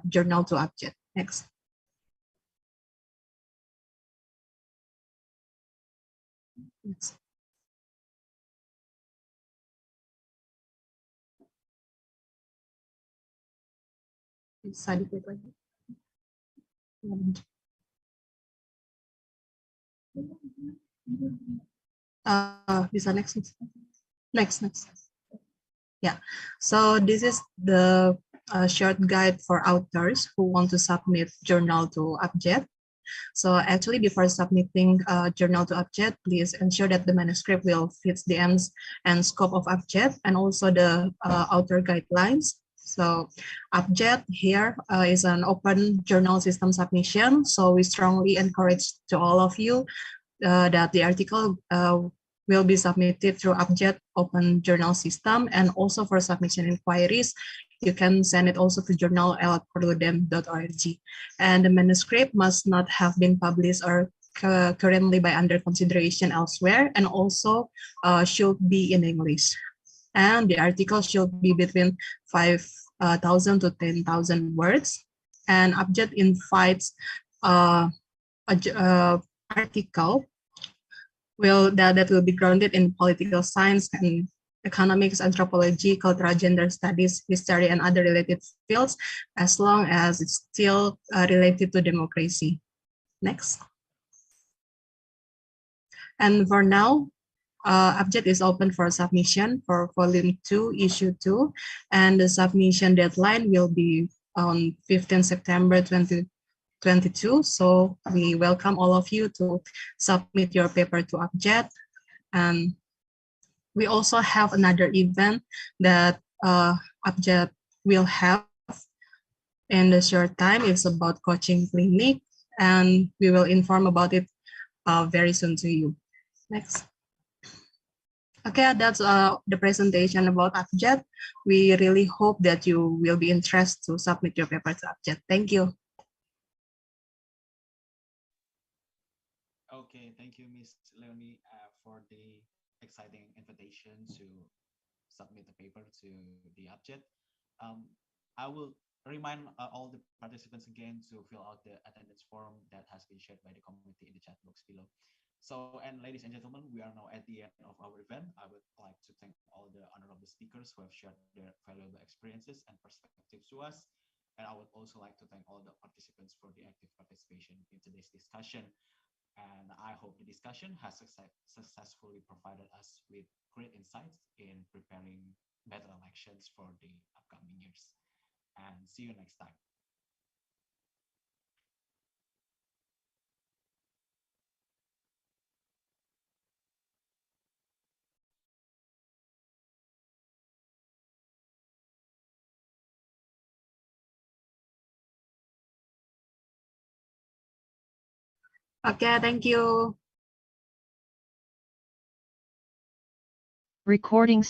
journal to APJED. Next. Next. Bisa next. Yeah, so this is the short guide for authors who want to submit journal to APJED. So actually, before submitting a journal to APJED, please ensure that the manuscript will fit the aims and scope of APJED and also the author guidelines. So APJED here is an open journal system submission. So we strongly encourage to all of you that the article will be submitted through APJED open journal system, and also for submission inquiries, you can send it also to journal@perludem.org. And the manuscript must not have been published or currently by under consideration elsewhere, and also should be in English. And the article should be between 5,000 to 10,000 words. And APJED invites article that will be grounded in political science and economics, anthropology, cultural gender studies, history, and other related fields, as long as it's still related to democracy. Next. And for now, APJED is open for submission for volume 2, issue 2, and the submission deadline will be on 15 September 2022. So we welcome all of you to submit your paper to APJED. And we also have another event that APJED will have in the short time. It's about coaching clinic, and we will inform about it very soon to you. Next. Okay, that's the presentation about APJED. We really hope that you will be interested to submit your paper to APJED. Thank you. Okay, thank you, Ms. Leonie, for the exciting invitation to submit the paper to the APJED. I will remind all the participants again to fill out the attendance form that has been shared by the committee in the chat box below. So, and ladies and gentlemen, we are now at the end of our event. I would like to thank all the honorable speakers who have shared their valuable experiences and perspectives to us. And I would also like to thank all the participants for the active participation in today's discussion. And I hope the discussion has successfully provided us with great insights in preparing better elections for the upcoming years. And see you next time. Okay, thank you. Recording